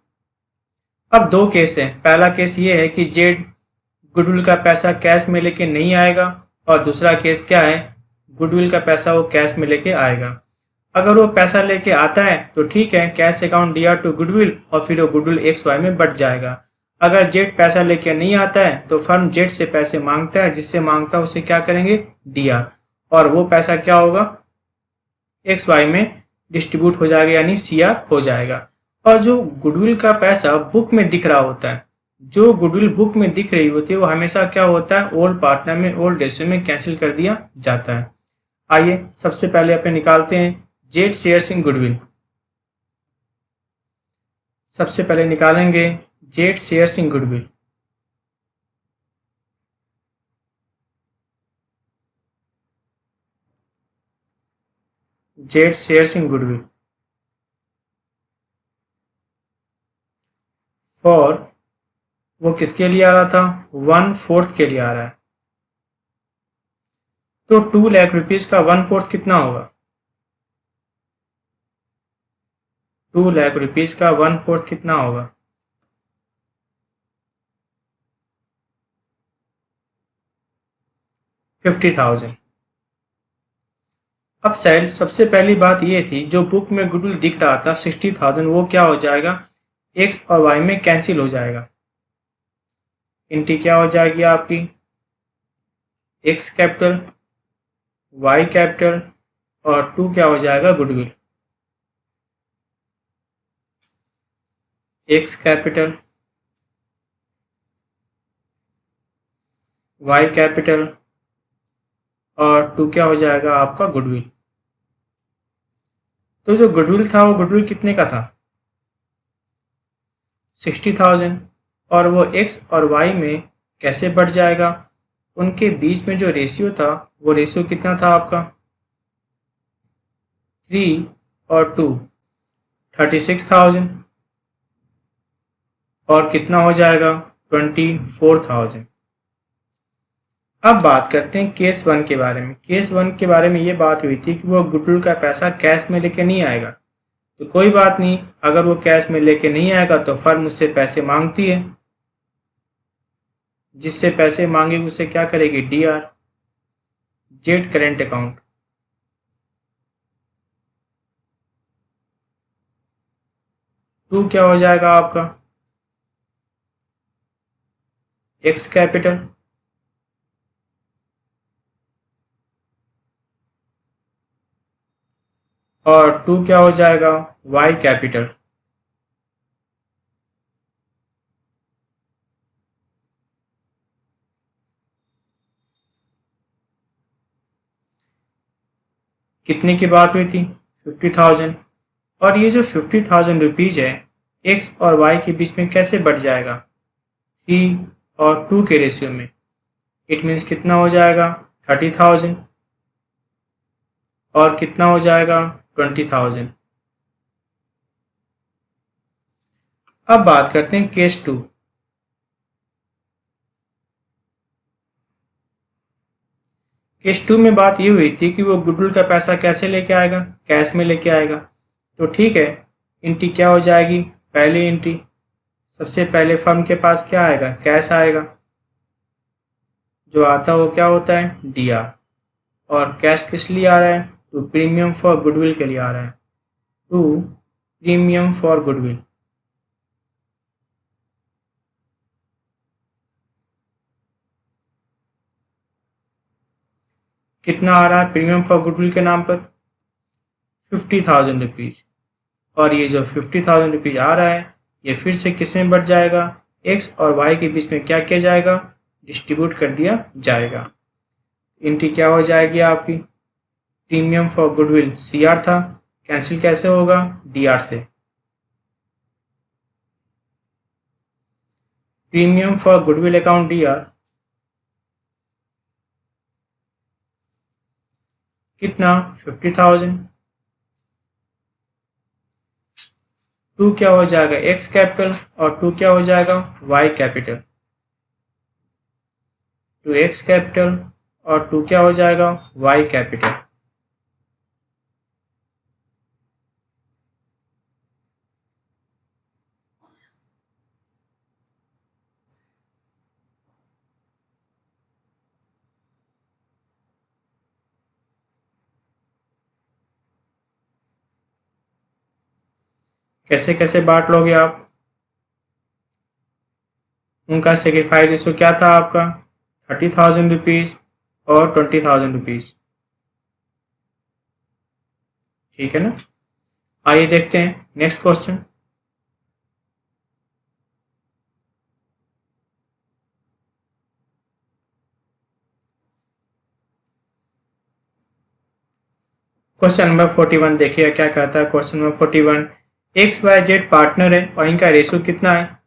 अब दो केस है। पहला केस ये है कि जेड गुडविल का पैसा कैश में लेके नहीं आएगा, और दूसरा केस क्या है गुडविल का पैसा वो कैश में लेके आएगा। अगर वो पैसा लेके आता है तो ठीक है, कैश अकाउंट दिया टू गुडविल और फिर वो गुडविल एक्स वाई में बढ़ जाएगा। अगर जेड पैसा लेके नहीं आता है तो फर्म जेड से पैसे मांगता है, जिससे मांगता है उसे क्या करेंगे दिया, और वो पैसा क्या होगा एक्स वाई में डिस्ट्रीब्यूट हो जाएगा यानी सीआर हो जाएगा। और जो गुडविल का पैसा बुक में दिख रहा होता है, जो गुडविल बुक में दिख रही होती है वो हमेशा क्या होता है ओल्ड पार्टनर में ओल्ड रेशियो में कैंसिल कर दिया जाता है। आइए सबसे पहले अपन निकालते हैं जेड शेयर्स इन गुडविल। सबसे पहले निकालेंगे Z shares in goodwill. Z shares in goodwill for वो किसके लिए आ रहा था 1/4 के लिए आ रहा है। तो 2 लाख रुपीज का 1/4 कितना होगा 2 लाख रुपीज का 1/4 कितना होगा 50,000। अब साइड सबसे पहली बात ये थी जो बुक में गुडविल दिख रहा था 60,000 वो क्या हो जाएगा एक्स और वाई में कैंसिल हो जाएगा। इनटी क्या हो जाएगी आपकी एक्स कैपिटल वाई कैपिटल और 2 क्या हो जाएगा goodwill. X capital Y capital और 2 क्या हो जाएगा आपका गुडविल। तो जो गुडविल था वो गुडविल कितने का था 60,000, और वो एक्स और वाई में कैसे बढ़ जाएगा। उनके बीच में जो रेशियो था वो रेशियो कितना था आपका 3 और 2 36,000, और कितना हो जाएगा 24,000। अब बात करते हैं केस 1 के बारे में। केस 1 के बारे में ये बात हुई थी कि वो गुडविल का पैसा कैश में लेके नहीं आएगा। तो कोई बात नहीं, अगर वो कैश में लेके नहीं आएगा तो फर्म उससे पैसे मांगती है, जिससे पैसे मांगे उसे क्या करेगी DR Z current account. To क्या हो जाएगा आपका एक्स कैपिटल और 2 क्या हो जाएगा वाई कैपिटल। कितने की बात हुई थी 50,000, और ये जो 50,000 रुपीज है एक्स और वाई के बीच में कैसे बढ़ जाएगा 3 और 2 के रेशियो में। इट मीन्स कितना हो जाएगा 30,000 और कितना हो जाएगा 20,000। अब बात करते हैं केस 2। केस 2 में बात ये हुई थी कि वो गुडविल का पैसा कैसे लेके आएगा कैश में लेके आएगा। तो ठीक है, एंट्री क्या हो जाएगी पहली एंट्री सबसे पहले फर्म के पास क्या आएगा कैश आएगा, जो आता है वो क्या होता है, DR। और कैश किस लिए आ रहा है, टू प्रीमियम फॉर गुडविल के लिए आ रहा है, टू प्रीमियम फॉर गुडविल। कितना आ रहा है प्रीमियम फॉर गुडविल के नाम पर, 50,000 रुपीज़। और ये जो 50,000 रुपीज़ आ रहा है ये फिर से किस में बढ़ जाएगा, एक्स और वाई के बीच में क्या किया जाएगा, डिस्ट्रीब्यूट कर दिया जाएगा। एंट्री क्या हो जाएगी आपकी, प्रीमियम फॉर गुडविल CR था, कैंसिल कैसे होगा, DR से। Premium for goodwill account DR कितना, 50,000। टू क्या हो जाएगा, एक्स कैपिटल, और टू क्या हो जाएगा, Y capital. To X capital और टू क्या हो जाएगा, वाई कैपिटल। कैसे कैसे बांट लोगे आप, उनका सेक्रीफाइस रेशो क्या था आपका, 30,000 रुपीज़ और 20,000 रुपीज़, ठीक है ना। आइए देखते हैं नेक्स्ट क्वेश्चन। क्वेश्चन नंबर 41 देखिए क्या कहता है। क्वेश्चन नंबर 41, XYZ पार्टनर है और इनका रेशो कितना है,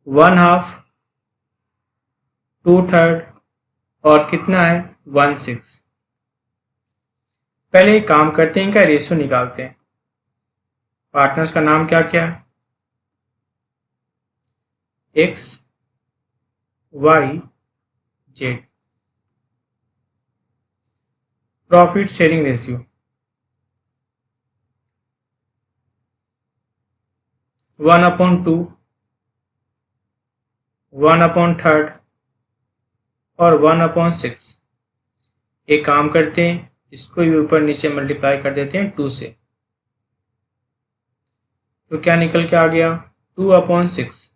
1/2, 2/3 और कितना है, 1/6। पहले एक काम करते हैं, इनका रेशो निकालते हैं। पार्टनर्स का नाम क्या क्या है, XYZ। प्रॉफिट शेयरिंग रेशियो 1/2, 1/3 और 1/6। एक काम करते हैं, इसको भी ऊपर नीचे मल्टीप्लाई कर देते हैं 2 से, तो क्या निकल के आ गया, 2/6।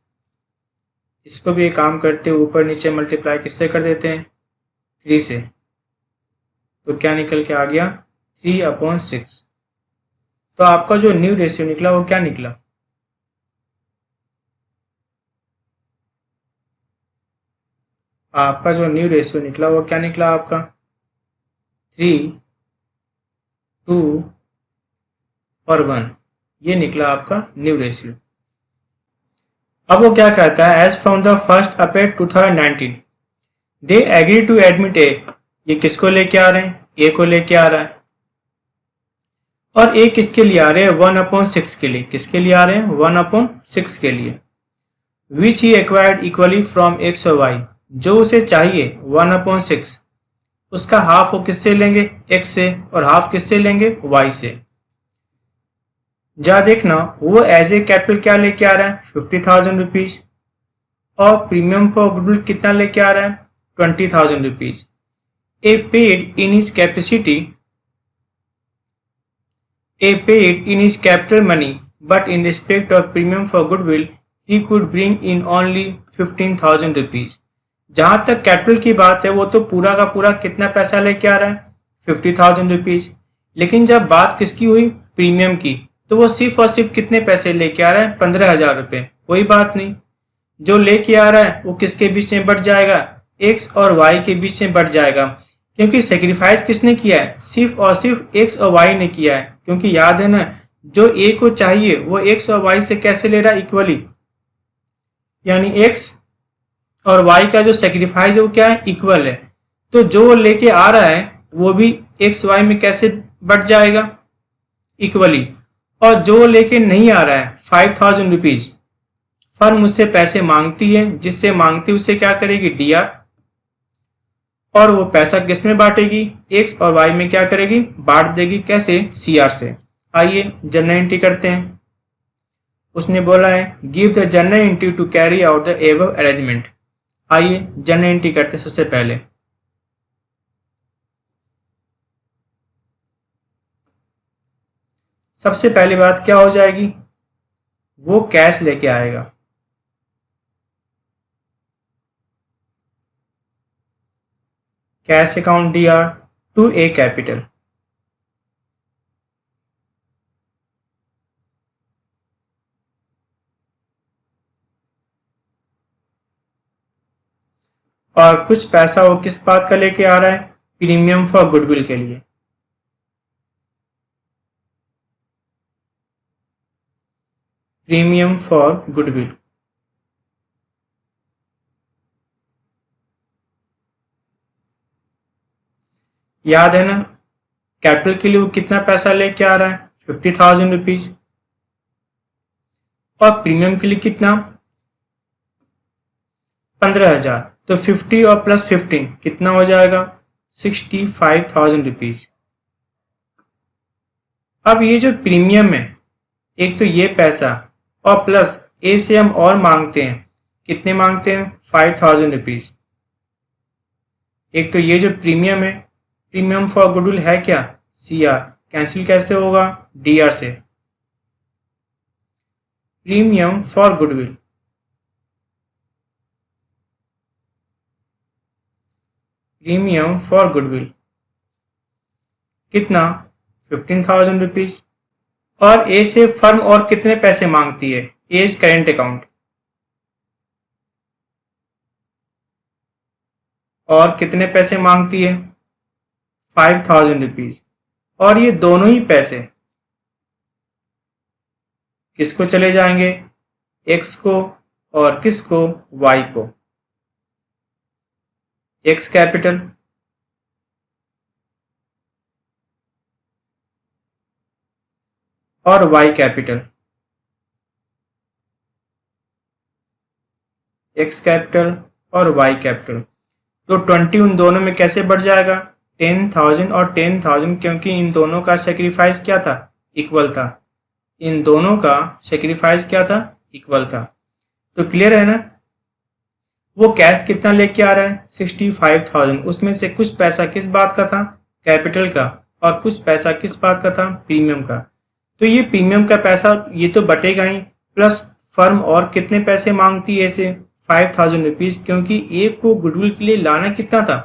इसको भी एक काम करते हैं, ऊपर नीचे मल्टीप्लाई किससे कर देते हैं, 3 से, तो क्या निकल के आ गया, 3/6। तो आपका जो न्यू रेशियो निकला वो क्या निकला, आपका जो न्यू रेशियो निकला वो क्या निकला आपका, 3, 2 और 1, ये निकला आपका न्यू रेशियो। अब वो क्या कहता है, as from the 1 April 2019 they agree to admit A, ये किसको लेके आ रहे हैं, ए को लेके आ रहा है, और ए किसके लिए आ रहे हैं, 1/6 के लिए। किसके लिए आ रहे हैं, 1/6 के लिए। विच ही एक्वायर्ड इक्वली फ्रॉम एक्स और वाई, जो उसे चाहिए 1/6, उसका हाफ वो किससे लेंगे, एक्स से, और हाफ किससे लेंगे, वाई से। जा देखना, वो एज ए कैपिटल क्या लेके आ रहा है, 50,000 रुपीज, और प्रीमियम फॉर गुडविल कितना लेके आ रहा है, 20,000 rupees. A paid in his capacity, A paid in his capital money, but in respect of premium for goodwill he could bring in only 15,000 rupees. जहां तक कैपिटल की बात है वो तो पूरा का पूरा कितना पैसा लेके आ रहा है, 50,000 रुपीज। लेकिन जब बात किसकी हुई, प्रीमियम की, तो वो सिर्फ और सिर्फ कितने पैसे लेके आ रहा है, 15,000 रुपये। कोई बात नहीं, जो लेके आ रहा है वो किसके बीच में बढ़ जाएगा, एक्स और वाई के बीच में बढ़ जाएगा, क्योंकि सेक्रीफाइस किसने किया है, सिर्फ और सिर्फ एक्स और वाई ने किया है। क्योंकि याद है ना, जो ए को चाहिए वो एक्स और वाई से कैसे ले रहा है, इक्वली, यानी एक्स और वाई का जो सेक्रीफाइस है वो क्या है, इक्वल है। तो जो वो लेके आ रहा है वो भी एक्स वाई में कैसे बढ़ जाएगा, इक्वली। और जो लेके नहीं आ रहा है 5,000 रुपीज, फर्म उससे पैसे मांगती है, जिससे मांगती उससे क्या करेगी, DR, और वो पैसा किस में बांटेगी, एक्स और वाई में क्या करेगी, बांट देगी। कैसे, CR से। आइए जनरल एंट्री करते हैं। उसने बोला है, give the general entry to carry out the above arrangement. आइए जर्नल एंट्री करते हैं। सबसे पहले पहली बात क्या हो जाएगी, वो कैश लेके आएगा। Cash account DR to A capital. और कुछ पैसा वो किस बात का लेके आ रहा है, प्रीमियम फॉर गुडविल के लिए। Premium for goodwill. याद है ना, कैपिटल के लिए वो कितना पैसा लेके आ रहा है, 50,000 रुपीज। और प्रीमियम के लिए कितना, 15,000। तो 50 और प्लस 15 कितना हो जाएगा, 65,000 रुपीज। अब ये जो प्रीमियम है, एक तो ये पैसा और प्लस ए से हम और मांगते हैं, कितने मांगते हैं, 5,000 रुपीज। एक तो ये जो प्रीमियम है, प्रीमियम फॉर गुडविल है क्या, CR, कैंसिल कैसे होगा, DR से। Premium for goodwill, premium for goodwill कितना, 15,000 रुपीज। और ए से फर्म और कितने पैसे मांगती है, ए इज करेंट अकाउंट, और कितने पैसे मांगती है, 5,000 रुपीज। और ये दोनों ही पैसे किसको चले जाएंगे, X को, और किसको, Y को। X कैपिटल और Y कैपिटल। X कैपिटल और Y कैपिटल। तो 20 उन दोनों में कैसे बढ़ जाएगा, 10,000 और 10,000, क्योंकि इन दोनों का सेक्रीफाइस क्या था, इक्वल था। इन दोनों का सेक्रीफाइस क्या था, इक्वल था। तो क्लियर है ना। वो कैश कितना लेके आ रहा है, 65,000। उसमें से कुछ पैसा किस बात का था, कैपिटल का, और कुछ पैसा किस बात का था, प्रीमियम का। तो ये प्रीमियम का पैसा ये तो बटेगा ही, प्लस फर्म और कितने पैसे मांगती है इसे, 5,000 रुपीज, क्योंकि एक को गुडविल के लिए लाना कितना था,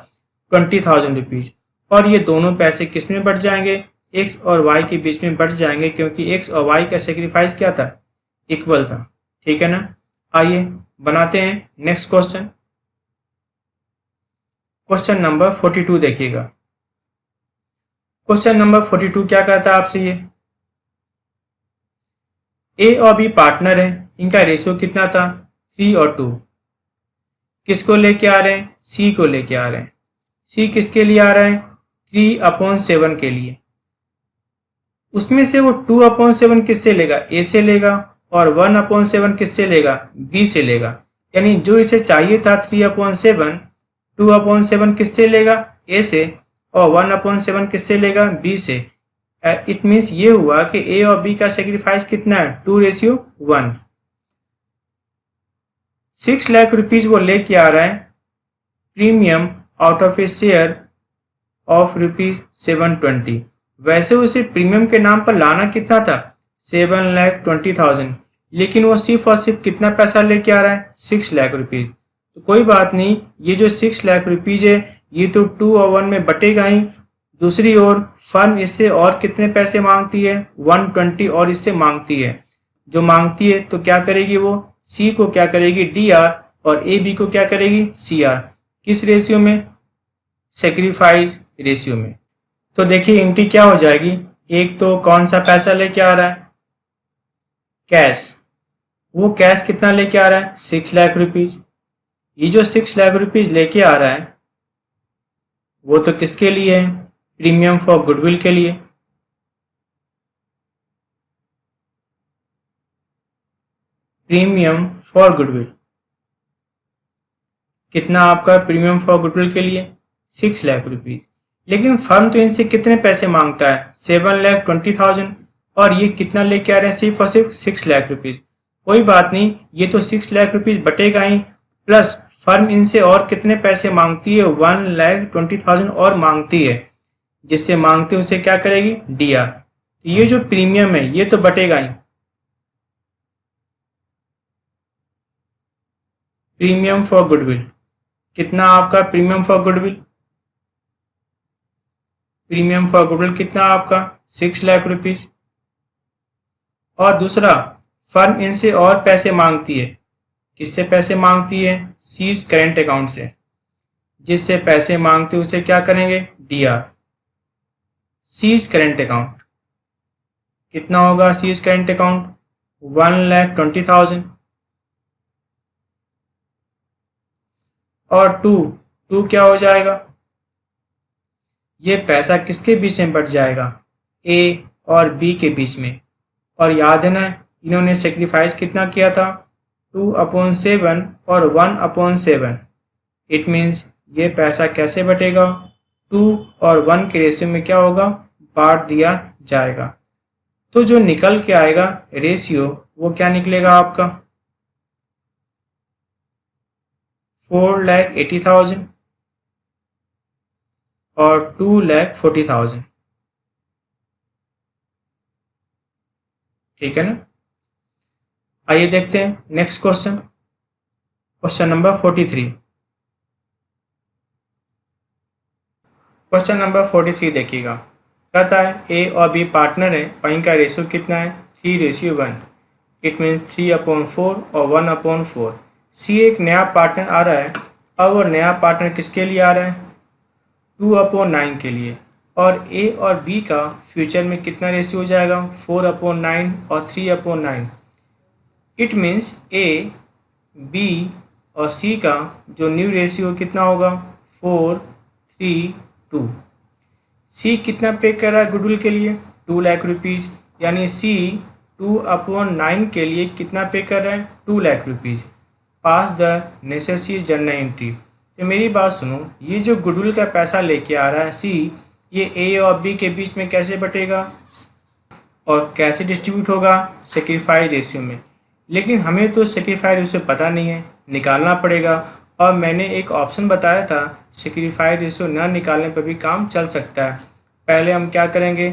20,000 रुपीज। और ये दोनों पैसे किस में बढ़ जाएंगे, X और Y के बीच में बढ़ जाएंगे, क्योंकि X और Y का सेक्रीफाइस क्या था, इक्वल था। ठीक है ना। आइए बनाते हैं नेक्स्ट क्वेश्चन। क्वेश्चन नंबर 42 देखिएगा। क्वेश्चन नंबर 42 क्या कहता है आपसे, ये A और B पार्टनर है, इनका रेशियो कितना था, 3 और 2। किसको लेके आ रहे हैं, C को लेके आ रहे हैं। C किसके लिए आ रहा है, 3/7 के लिए। उसमें से वो 2/7 किससे लेगा, A से लेगा, और 1/7 किससे लेगा, B से लेगा। यानी जो इसे चाहिए था 3/7, 2/7 किससे लेगा, A से, और 1/7 किससे लेगा, B से। इट मीन्स ये हुआ कि A और B का सेक्रीफाइस कितना है, 2:1। 6 लाख रुपीज वो लेके आ रहा है premium out of A share of ₹720। वैसे उसे प्रीमियम के नाम पर लाना कितना था, 7,20,000, लेकिन वो सिर्फ और सिर्फ कितना पैसा लेके आ रहा है, 6 लाख रुपीज। तो कोई बात नहीं, ये जो 6 लाख रुपीज है ये तो 2 और 1 में बटेगा ही। दूसरी ओर फर्म इससे और कितने पैसे मांगती है, 120 और इससे मांगती है। जो मांगती है तो क्या करेगी, वो C को क्या करेगी, DR, और AB को क्या करेगी, CR। किस रेशियो में, सेक्रीफाइस रेशियो में। तो देखिए एंट्री क्या हो जाएगी, एक तो कौन सा पैसा लेके आ रहा है, कैश। वो कैश कितना लेके आ रहा है, 6 लाख रुपीज। ये जो 6 लाख रुपीज लेके आ रहा है वो तो किसके लिए है, प्रीमियम फॉर गुडविल के लिए। प्रीमियम फॉर गुडविल कितना आपका, प्रीमियम फॉर गुडविल के लिए 6 लाख रुपीज। लेकिन फर्म तो इनसे कितने पैसे मांगता है, 7,20,000, और ये कितना लेके आ रहे हैं, सिर्फ और सिर्फ 6 लाख रुपीज। कोई बात नहीं, ये तो 6 लाख रुपीज बटेगा ही, प्लस फर्म इनसे और कितने पैसे मांगती है? 1,20,000 और मांगती है। जिससे मांगते उसे क्या करेगी? डीआर। तो ये जो प्रीमियम है ये तो बटेगा ही। प्रीमियम फॉर गुडविल, कितना आपका premium for goodwill? Premium for goodwill कितना आपका? 6,00,000 रुपीज। और दूसरा, फर्म इनसे और पैसे मांगती है। किससे पैसे मांगती है? सीज करेंट अकाउंट से। जिससे पैसे मांगते उसे क्या करेंगे? डीआर। सीज करेंट अकाउंट कितना होगा? C's current account 1,20,000। और टू क्या हो जाएगा? ये पैसा किसके बीच में बट जाएगा? ए और बी के बीच में। और याद है ना, इन्होंने सेक्रीफाइस कितना किया था? 2/7 और 1/7। इट मीन्स ये पैसा कैसे बटेगा? 2 और 1 के रेशियो में क्या होगा? बांट दिया जाएगा। तो जो निकल के आएगा रेशियो वो क्या निकलेगा आपका? 4,80,000 और 2,40,000। ठीक है ना? आइए देखते हैं next question, question number 43। Question number 43 देखिएगा। कहता है ए और बी पार्टनर है और इनका रेशियो कितना है? 3:1। इट मीन्स 3/4 और 1/4। सी एक नया पार्टनर आ रहा है। अब वो नया पार्टनर किसके लिए आ रहा है? 2/9 के लिए। और ए और बी का फ्यूचर में कितना रेशियो हो जाएगा? 4/9 और 3/9। इट मीन्स ए, बी और सी का जो न्यू रेशियो कितना होगा? 4:3:2। सी कितना पे कर रहा है गुडविल के लिए? 2,00,000 रुपीज़। यानी सी 2/9 के लिए कितना पे कर रहा है? 2,00,000 rupees. Pass the necessary journal entry. तो मेरी बात सुनो, ये जो गुडविल का पैसा लेके आ रहा है सी, ये ए और बी के बीच में कैसे बटेगा और कैसे डिस्ट्रीब्यूट होगा? सेक्रीफाइस रेशियो में। लेकिन हमें तो सेक्रीफाइस रेशियो पता नहीं है, निकालना पड़ेगा। और मैंने एक ऑप्शन बताया था, सेक्रीफाइस रेशियो ना निकालने पर भी काम चल सकता है। पहले हम क्या करेंगे?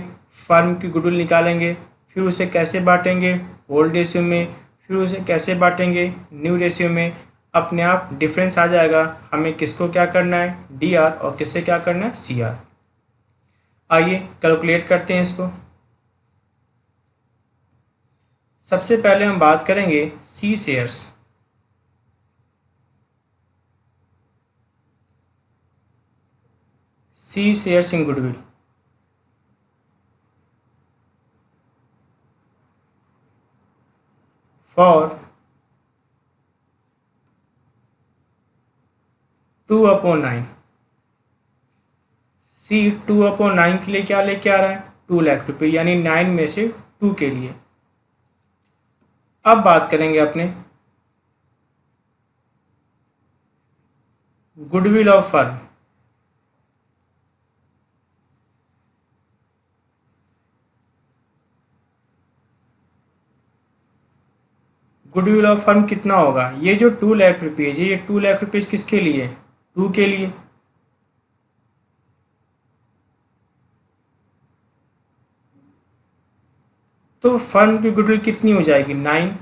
फर्म की गुडविल निकालेंगे, फिर उसे कैसे बांटेंगे? ओल्ड रेशियो में। फिर उसे कैसे बांटेंगे? न्यू रेशियो में। अपने आप डिफरेंस आ जाएगा हमें किसको क्या करना है? डीआर, और किससे क्या करना है? सीआर। आइए कैलकुलेट करते हैं इसको। सबसे पहले हम बात करेंगे C shares. C shares in goodwill. For 2/9। C 2/9 के लिए क्या लेके आ रहा है? 2,00,000 रुपये, यानी 9 में से 2 के लिए। अब बात करेंगे अपने goodwill of firm. Goodwill of firm कितना होगा? ये जो 2,00,000 रुपीज़ है, ये 2,00,000 रुपीज़ किसके लिए? 2 के लिए। तो फर्म की गुडविल कितनी हो जाएगी? 9।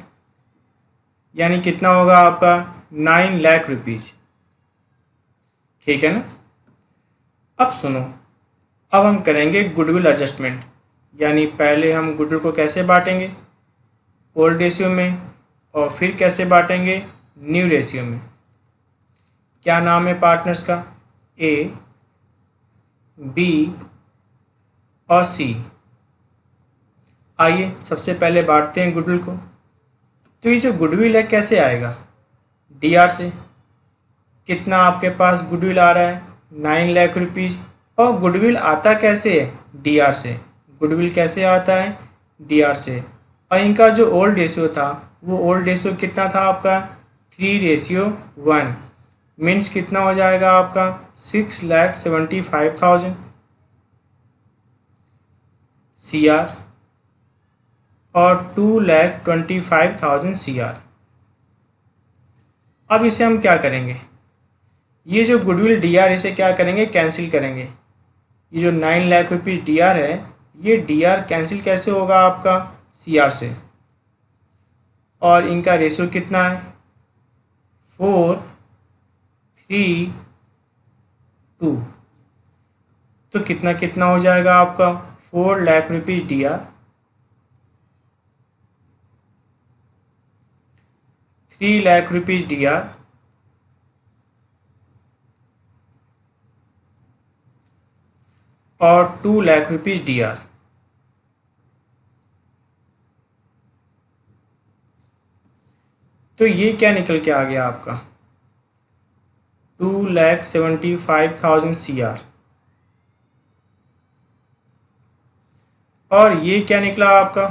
यानी कितना होगा आपका? 9,00,000 रुपीज़। ठीक है ना? अब सुनो, अब हम करेंगे गुडविल एडजस्टमेंट। यानी पहले हम गुडविल को कैसे बांटेंगे? ओल्ड रेशियो में। और फिर कैसे बांटेंगे? न्यू रेशियो में। क्या नाम है पार्टनर्स का? ए, बी और सी। आइए सबसे पहले बांटते हैं गुडविल को। तो ये जो गुडविल है कैसे आएगा? डीआर से। कितना आपके पास गुडविल आ रहा है? 9,00,000 रुपीज़। और गुडविल आता कैसे है? डीआर से। गुडविल कैसे आता है? डीआर से। और इनका जो ओल्ड रेशियो था, वो ओल्ड रेशियो कितना था आपका? 3:1। मीन्स कितना हो जाएगा आपका? 6,75,000 सीआर और 2,25,000 सीआर। अब इसे हम क्या करेंगे? ये जो गुडविल डी आर इसे क्या करेंगे, कैंसिल करेंगे। ये जो 9 लाख रुपीज़ डी आर है, ये डी आर कैंसिल कैसे होगा आपका, सी आर से। और इनका रेशियो कितना है, 4:3:2। तो कितना कितना हो जाएगा आपका, 4 lakh rupees D R, 3 lakh rupees D R और 2 लाख रुपीज़ डी आर। तो ये क्या निकल के आ गया आपका, 2,75,000 सी आर। और ये क्या निकला आपका,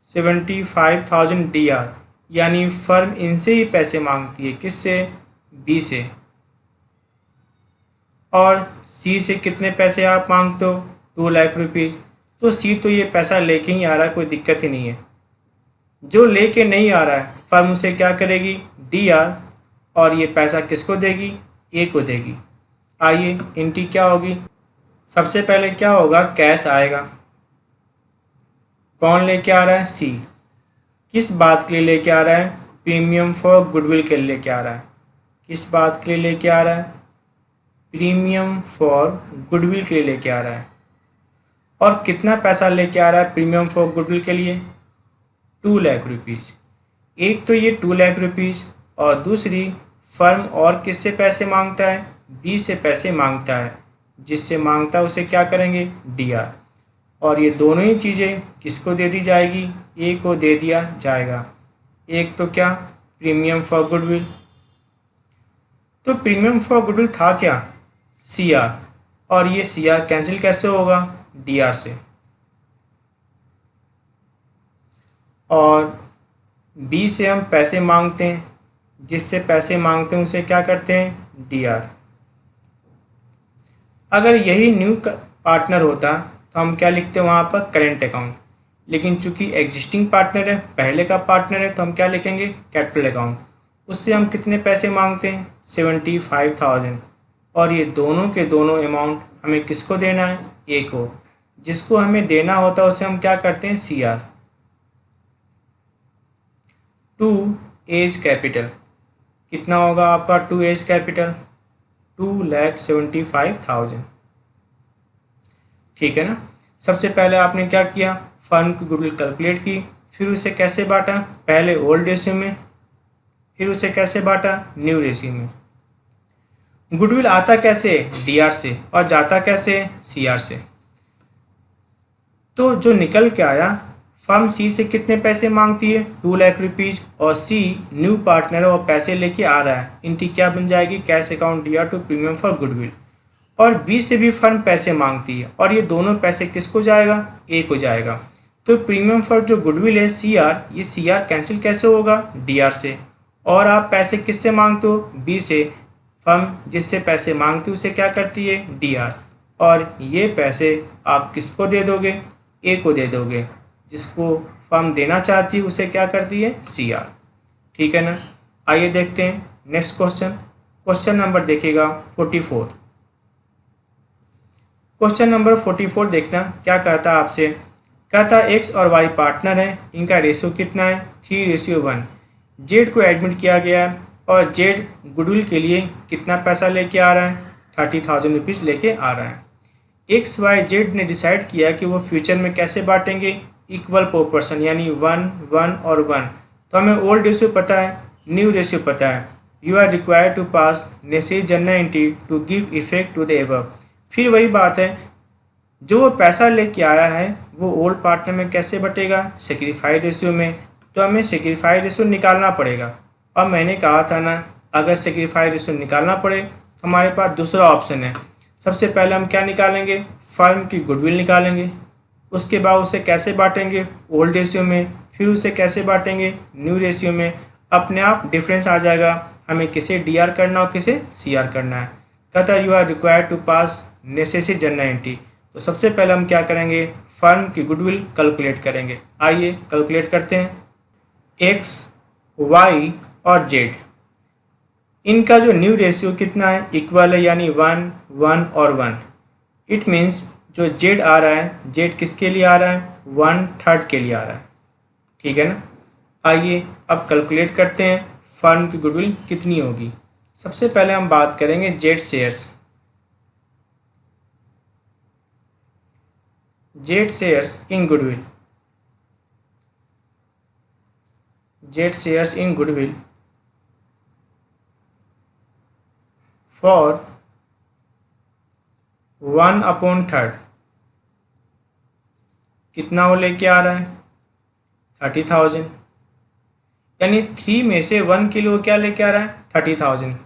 75,000 डी आर। यानी फर्म इनसे ही पैसे मांगती है, किससे, बी से। और सी से कितने पैसे आप मांगते हो, 2 लाख रुपीज़। तो सी तो ये पैसा लेके ही आ रहा है, कोई दिक्कत ही नहीं है। जो लेके नहीं आ रहा है फर्म उसे क्या करेगी, डी आर, और ये पैसा किसको देगी, ए को देगी। आइए एंट्री क्या होगी, सबसे पहले क्या होगा, कैश आएगा। कौन लेके आ रहा है, सी। किस बात के लिए लेके आ रहा है, प्रीमियम फॉर गुडविल के लिए लेके आ रहा है। किस बात के लिए लेके आ रहा है, प्रीमियम फॉर गुडविल के लिए लेके आ रहा है। और कितना पैसा लेके आ रहा है प्रीमियम फॉर गुडविल के लिए, 2 लाख रुपीज़। एक तो ये 2 लाख रुपीज़, और दूसरी फर्म और किससे पैसे मांगता है, बी से पैसे मांगता है। जिससे मांगता है उसे क्या करेंगे, डी आर। और ये दोनों ही चीज़ें किसको दे दी जाएगी, ए को दे दिया जाएगा। एक तो क्या, प्रीमियम फॉर गुडविल। तो प्रीमियम फॉर गुडविल था क्या, सी आर। और ये सी आर कैंसिल कैसे होगा, डी आर से। और बी से हम पैसे मांगते हैं, जिससे पैसे मांगते हैं उसे क्या करते हैं, डी आर। अगर यही न्यू पार्टनर होता तो हम क्या लिखते हैं वहाँ पर, करेंट अकाउंट। लेकिन चूंकि एग्जिस्टिंग पार्टनर है, पहले का पार्टनर है, तो हम क्या लिखेंगे, कैपिटल अकाउंट। उससे हम कितने पैसे मांगते हैं, 75,000। और ये दोनों के दोनों अमाउंट हमें किसको देना है, ए को। जिसको हमें देना होता है उसे हम क्या करते हैं, C R. To A's capital कितना होगा आपका, 2 एज कैपिटल 2,75,000। ठीक है ना। सबसे पहले आपने क्या किया, फर्म की गुडविल कैलकुलेट की, फिर उसे कैसे बांटा, पहले ओल्ड रेशियो में, फिर उसे कैसे बांटा, न्यू रेशियो में। गुडविल आता कैसे, डी आर से, और जाता कैसे, सी आर से। तो जो निकल के आया, फर्म सी से कितने पैसे मांगती है, 2 लाख रुपीज़, और सी न्यू पार्टनर है और पैसे लेके आ रहा है। इनकी क्या बन जाएगी, cash account D R to premium for goodwill. और बी से भी फर्म पैसे मांगती है, और ये दोनों पैसे किसको जाएगा, ए को जाएगा। तो प्रीमियम फॉर जो गुडविल है सी आर, ये सी आर कैंसिल कैसे होगा, डी आर से। और आप पैसे किससे मांगते हो, बी से। फर्म जिससे पैसे मांगती है उसे क्या करती है, डी आर। और ये पैसे आप किसको दे दोगे, ए को दे दोगे। जिसको फर्म देना चाहती है उसे क्या करती है, सी आर। ठीक है ना। आइए देखते हैं नेक्स्ट क्वेश्चन। क्वेश्चन नंबर देखिएगा 44। क्वेश्चन नंबर 44 देखना क्या कहता है आपसे। कहता एक्स और वाई पार्टनर है, इनका रेशियो कितना है, 3:1। जेड को एडमिट किया गया है और जेड गुडविल के लिए कितना पैसा लेके आ रहा है, 30,000 रुपीज़ लेके आ रहा है। एक्स वाई जेड ने डिसाइड किया कि वो फ्यूचर में कैसे बांटेंगे, इक्वल प्रोपोर्शन, यानी 1 1 और 1। तो हमें ओल्ड रेशियो पता है, न्यू रेशियो पता है। You are required to pass necessary general entry to give effect to the above. फिर वही बात है, जो वो पैसा लेके आया है वो ओल्ड पार्टनर में कैसे बटेगा, सेक्रीफाइड रेशियो में। तो हमें सेक्रीफाइड रेशियो निकालना पड़ेगा। और मैंने कहा था ना, अगर सेक्रीफाइड रेशियो निकालना पड़े तो हमारे पास दूसरा ऑप्शन है। सबसे पहले हम क्या निकालेंगे, फर्म की गुडविल निकालेंगे। उसके बाद उसे कैसे बांटेंगे, ओल्ड रेशियो में। फिर उसे कैसे बांटेंगे, न्यू रेशियो में। अपने आप डिफरेंस आ जाएगा, हमें किसे डी आर करना और किसे सी आर करना है। कहता you are required to pass necessary general entry. तो सबसे पहले हम क्या करेंगे, फर्म की गुडविल कैलकुलेट करेंगे। आइए कैलकुलेट करते हैं। एक्स वाई और जेड, इनका जो न्यू रेशियो कितना है, इक्वल है, यानी 1 1 और 1। इट मीन्स जो जेड आ रहा है, जेड किसके लिए आ रहा है, 1/3 के लिए आ रहा है। ठीक है ना। आइए अब कैलकुलेट करते हैं फर्म की गुडविल कितनी होगी। सबसे पहले हम बात करेंगे Z shares. Z shares in goodwill, Z shares in goodwill for 1/3 कितना वो लेके आ रहा है, 30,000। यानी 3 में से 1 के लिए वो क्या लेके आ रहा है, 30,000।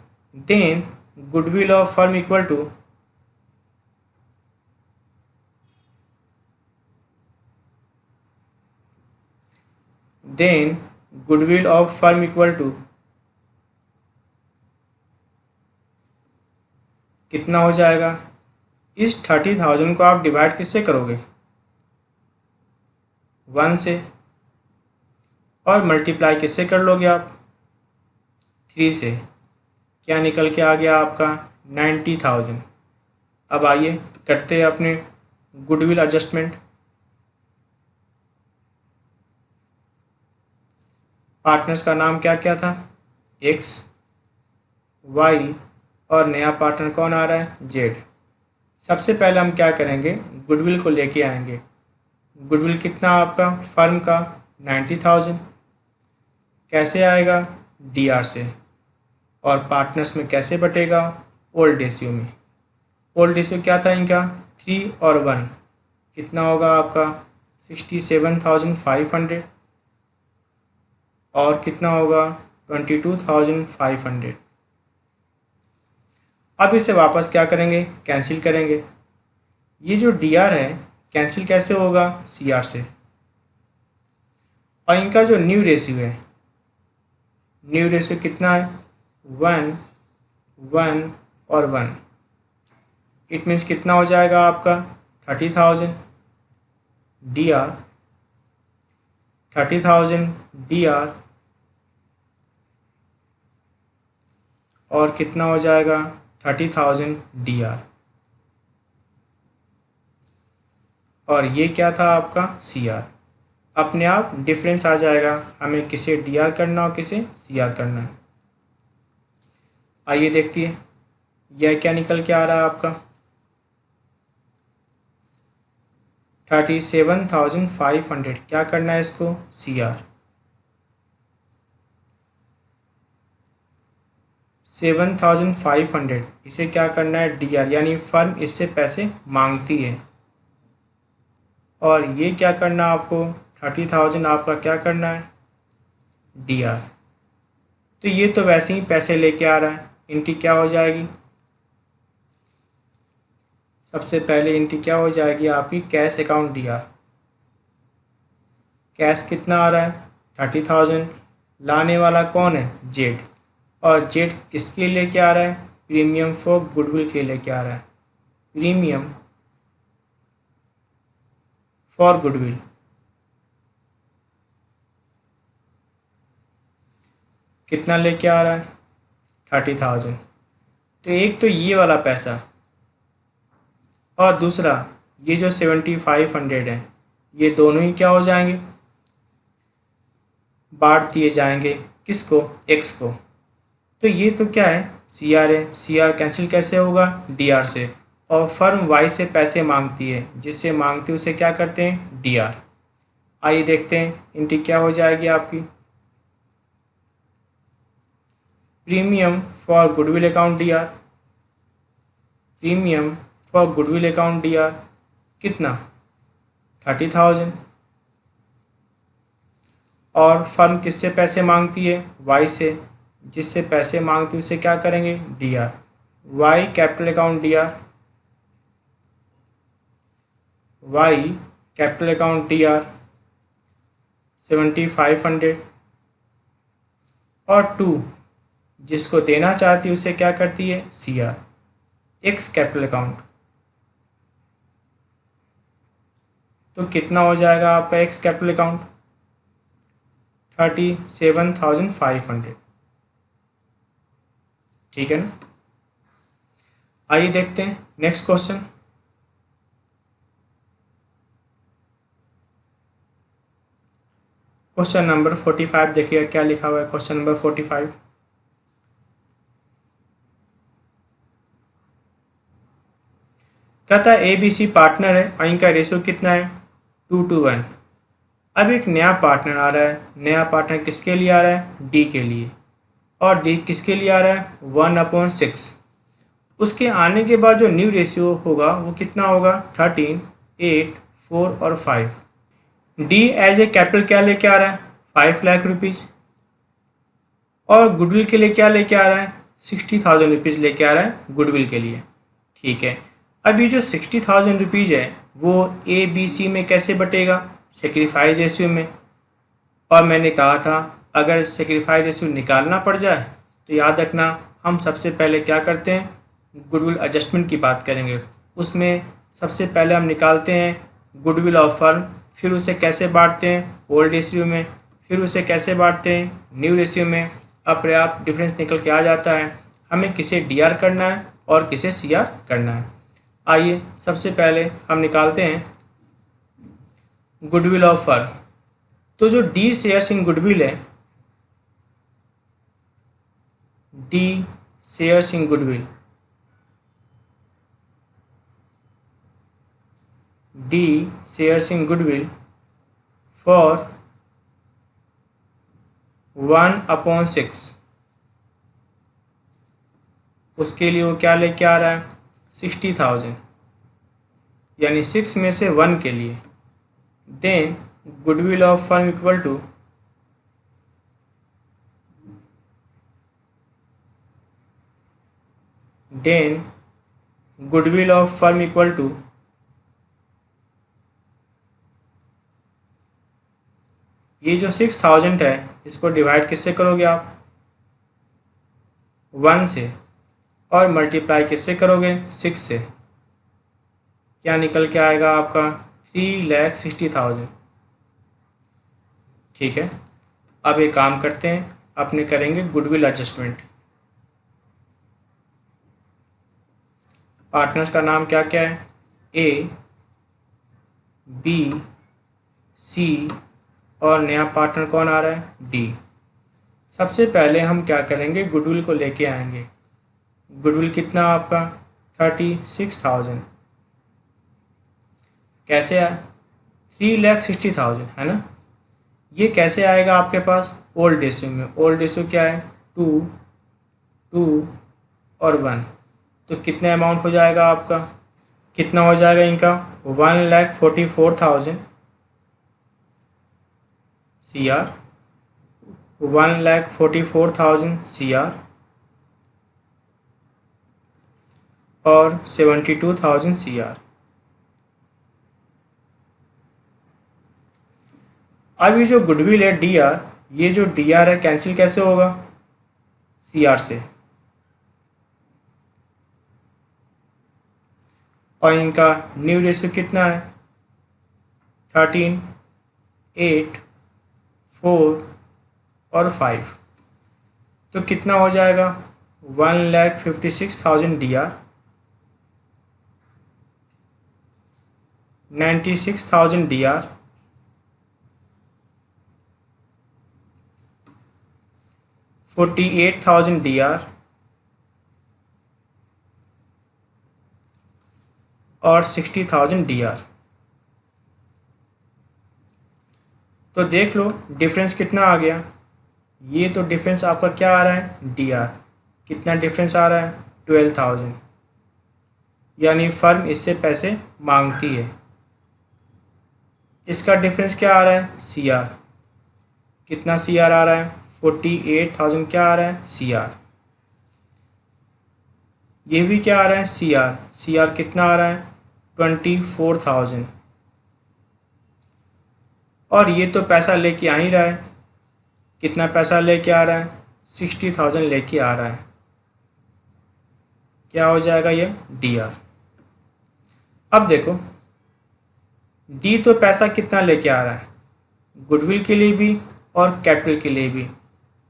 Then goodwill of firm equal to then goodwill of firm equal to कितना हो जाएगा। इस 30,000 को आप डिवाइड किससे करोगे, 1 से, और मल्टीप्लाई किससे कर लोगे आप, 3 से। क्या निकल के आ गया आपका, 90,000। अब आइए करते हैं अपने गुडविल एडजस्टमेंट। पार्टनर्स का नाम क्या क्या था, एक्स, वाई, और नया पार्टनर कौन आ रहा है, जेड। सबसे पहले हम क्या करेंगे, गुडविल को लेके आएंगे। गुडविल कितना आपका फर्म का, 90,000। कैसे आएगा, डीआर से। और पार्टनर्स में कैसे बटेगा, ओल्ड रेशियो में। ओल्ड रेशियो क्या था इनका, 3 और 1। कितना होगा आपका, 67,500। और कितना होगा, 22,500। अब इसे वापस क्या करेंगे, कैंसिल करेंगे। ये जो डी आर है कैंसिल कैसे होगा, सी आर से। और इनका जो न्यू रेशियो है, न्यू रेशियो कितना है, 1 1 और 1। इट मीन्स कितना हो जाएगा आपका, 30,000 डी आर, 30,000 डी आर, और कितना हो जाएगा, 30,000 डी आर। और ये क्या था आपका, सी आर। अपने आप डिफरेंस आ जाएगा, हमें किसे डी आर करना और किसे सी आर करना है। आइए देखिए यह क्या निकल के आ रहा है आपका, 37,500। क्या करना है इसको, सी आर। 7,500 इसे क्या करना है, डी आर, यानी फर्म इससे पैसे मांगती है। और ये क्या करना आपको, 30,000 आपका क्या करना है, डी आर। तो ये तो वैसे ही पैसे लेके आ रहा है, इनकी क्या हो जाएगी, सबसे पहले इनकी क्या हो जाएगी आपकी, cash account D are. Cash कितना आ रहा है, 30,000। लाने वाला कौन है, जेड। और जेड किसके लेके आ रहा है, प्रीमियम फॉर गुडविल के लेके आ रहा है, प्रीमियम फॉर गुडविल। कितना लेके आ रहा है, 30,000। तो एक तो ये वाला पैसा, और दूसरा ये जो 7,500 है, ये दोनों ही क्या हो जाएंगे, बांट दिए जाएंगे, किसको, एक्स को। तो ये तो क्या है, सी आर है। सी आर कैंसिल कैसे होगा, डी आर से। और फर्म वाई से पैसे मांगती है, जिससे मांगती है उसे क्या करते हैं, डी आर। आइए देखते हैं इनकी क्या हो जाएगी आपकी, premium for goodwill account D are, premium for goodwill account D are कितना, 30,000। और फर्म किससे पैसे मांगती है, वाई से, जिससे पैसे मांगती है उसे क्या करेंगे, D R. Y capital account D R, Y capital account D R 7,500। और 2 जिसको देना चाहती है उसे क्या करती है, C R, X capital account. तो कितना हो जाएगा आपका एक्स कैपिटल अकाउंट, 37,500। ठीक है ना। आइए देखते हैं नेक्स्ट क्वेश्चन। क्वेश्चन नंबर 45 देखिएगा क्या लिखा हुआ है। क्वेश्चन नंबर 45, कहता है ए बी सी पार्टनर है और इनका रेशियो कितना है 2:1। अब एक नया पार्टनर आ रहा है। नया पार्टनर किसके लिए आ रहा है, डी के लिए, और डी किसके लिए आ रहा है 1/6। उसके आने के बाद जो न्यू रेशियो होगा वो कितना होगा 13, 8, 4 और 5। डी एज ए कैपिटल क्या लेके आ रहा है 5 लाख रुपीज़, और गुडविल के लिए क्या लेके आ रहा है 60,000 रुपीज़ लेके आ रहा है गुडविल के लिए। ठीक है, अब ये जो 60,000 रुपीज़ है वो ए बी सी में कैसे बटेगा, सेक्रीफाइस रेशियो में। और मैंने कहा था अगर सेक्रीफाइस रेशियो निकालना पड़ जाए तो याद रखना हम सबसे पहले क्या करते हैं, गुडविल एडजस्टमेंट की बात करेंगे। उसमें सबसे पहले हम निकालते हैं गुडविल ऑफ फर्म, फिर उसे कैसे बांटते हैं ओल्ड रेशियो में, फिर उसे कैसे बांटते हैं न्यू रेशियो में। पर्याप्त डिफरेंस निकल के आ जाता है। हमें किसे डी आर करना है और किसे सी आर करना है। आइए सबसे पहले हम निकालते हैं गुडविल ऑफ फर्म। तो जो डी शेयर्स इन गुडविल है, D shares in goodwill, D shares in goodwill for 1/6। उसके लिए वो क्या लेके आ रहा है 60,000, यानी 6 में से 1 के लिए। Then goodwill of firm equal to goodwill of firm equal to ये जो 6,000 है इसको डिवाइड किससे करोगे आप 1 से, और मल्टीप्लाई किससे करोगे 6 से। क्या निकल के आएगा आपका 3,60,000। ठीक है, अब एक काम करते हैं, अपने करेंगे गुडविल एडजस्टमेंट। पार्टनर्स का नाम क्या क्या है, ए बी सी, और नया पार्टनर कौन आ रहा है डी। सबसे पहले हम क्या करेंगे गुडविल को लेके आएंगे। गुडविल कितना आपका 36,000, कैसे आया 3,60,000 है ना। ये कैसे आएगा आपके पास ओल्ड रेशियो में। ओल्ड रेशियो क्या है 2, 2 और 1। तो कितना अमाउंट हो जाएगा आपका, कितना हो जाएगा इनका 1,44,000 सी आर, 1,44,000 सी आर और 72,000 सी आर। अब ये जो गुडविल है डी आर, ये जो डी आर है कैंसिल कैसे होगा सी आर से, और इनका न्यू रेशियो कितना है 13, 8, 4 और 5। तो कितना हो जाएगा 1,56,000 D R, 96,000 D R, 48,000 D R और 60,000 डी आर। तो देख लो डिफरेंस कितना आ गया। ये तो डिफरेंस आपका क्या आ रहा है डी आर, कितना डिफरेंस आ रहा है 12,000, यानी फर्म इससे पैसे मांगती है। इसका डिफरेंस क्या आ रहा है सी आर, कितना सी आर आ रहा है 48,000 क्या आ रहा है सी आर। ये भी क्या आ रहा है सी आर, सी आर कितना आ रहा है 24,000, और ये तो पैसा लेके आ ही रहा है। कितना पैसा लेके आ रहा है 60,000 लेके आ रहा है। क्या हो जाएगा ये डी आर। अब देखो डी तो पैसा कितना लेके आ रहा है गुडविल के लिए भी और कैपिटल के लिए भी।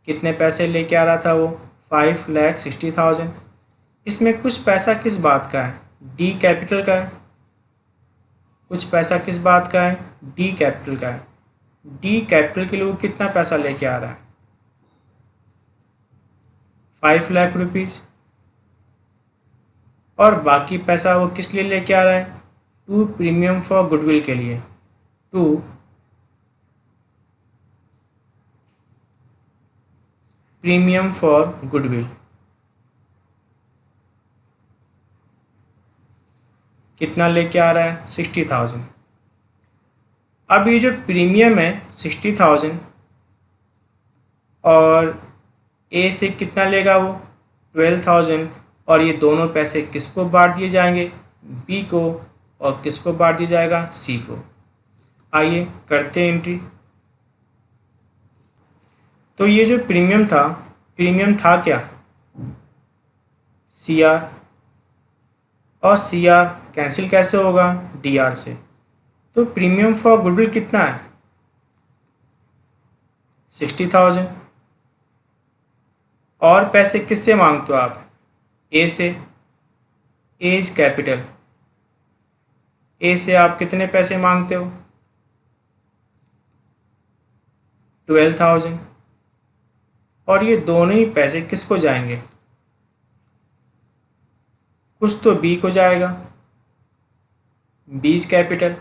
कितने पैसे लेके आ रहा था वो 5,60,000। इसमें कुछ पैसा किस बात का है? डी कैपिटल का है। कुछ पैसा किस बात का है? डी कैपिटल का है। डी कैपिटल के लिए वो कितना पैसा लेके आ रहा है? 5 लाख रुपीज़। और बाकी पैसा वो किस लिए लेके आ रहा है? टू प्रीमियम फॉर गुडविल के लिए। To premium for goodwill. कितना लेके आ रहा है? 60,000। अब ये जो प्रीमियम है 60,000 और ए से कितना लेगा वो? 12,000। और ये दोनों पैसे किसको बांट दिए जाएंगे? बी को। और किसको बांट दिया जाएगा? सी को। आइए करते हैं एंट्री। तो ये जो प्रीमियम था क्या? C R. और सी आर कैंसिल कैसे होगा? डी आर से। तो प्रीमियम फॉर गुडविल कितना है? 60,000। और पैसे किससे मांगते हो आप? ए से। ए इज कैपिटल। ए से आप कितने पैसे मांगते हो? 12,000। और ये दोनों ही पैसे किसको जाएंगे? कुछ तो बी को जाएगा। B is capital.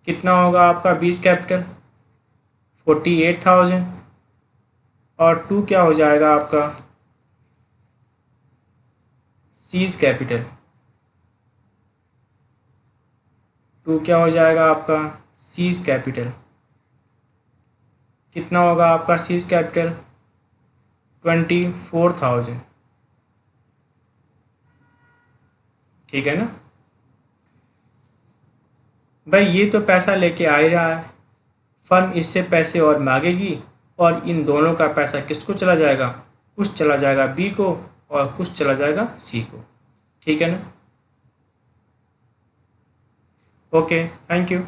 कितना होगा आपका बीज कैपिटल? 48,000। और टू क्या हो जाएगा आपका? Seize capital. टू क्या हो जाएगा आपका? Seize capital. कितना होगा आपका सीज कैपिटल? 24,000। ठीक है ना भाई? ये तो पैसा लेके आ ही रहा है। फर्म इससे पैसे और मांगेगी और इन दोनों का पैसा किसको चला जाएगा? कुछ चला जाएगा बी को और कुछ चला जाएगा सी को। ठीक है ना? Okay, thank you.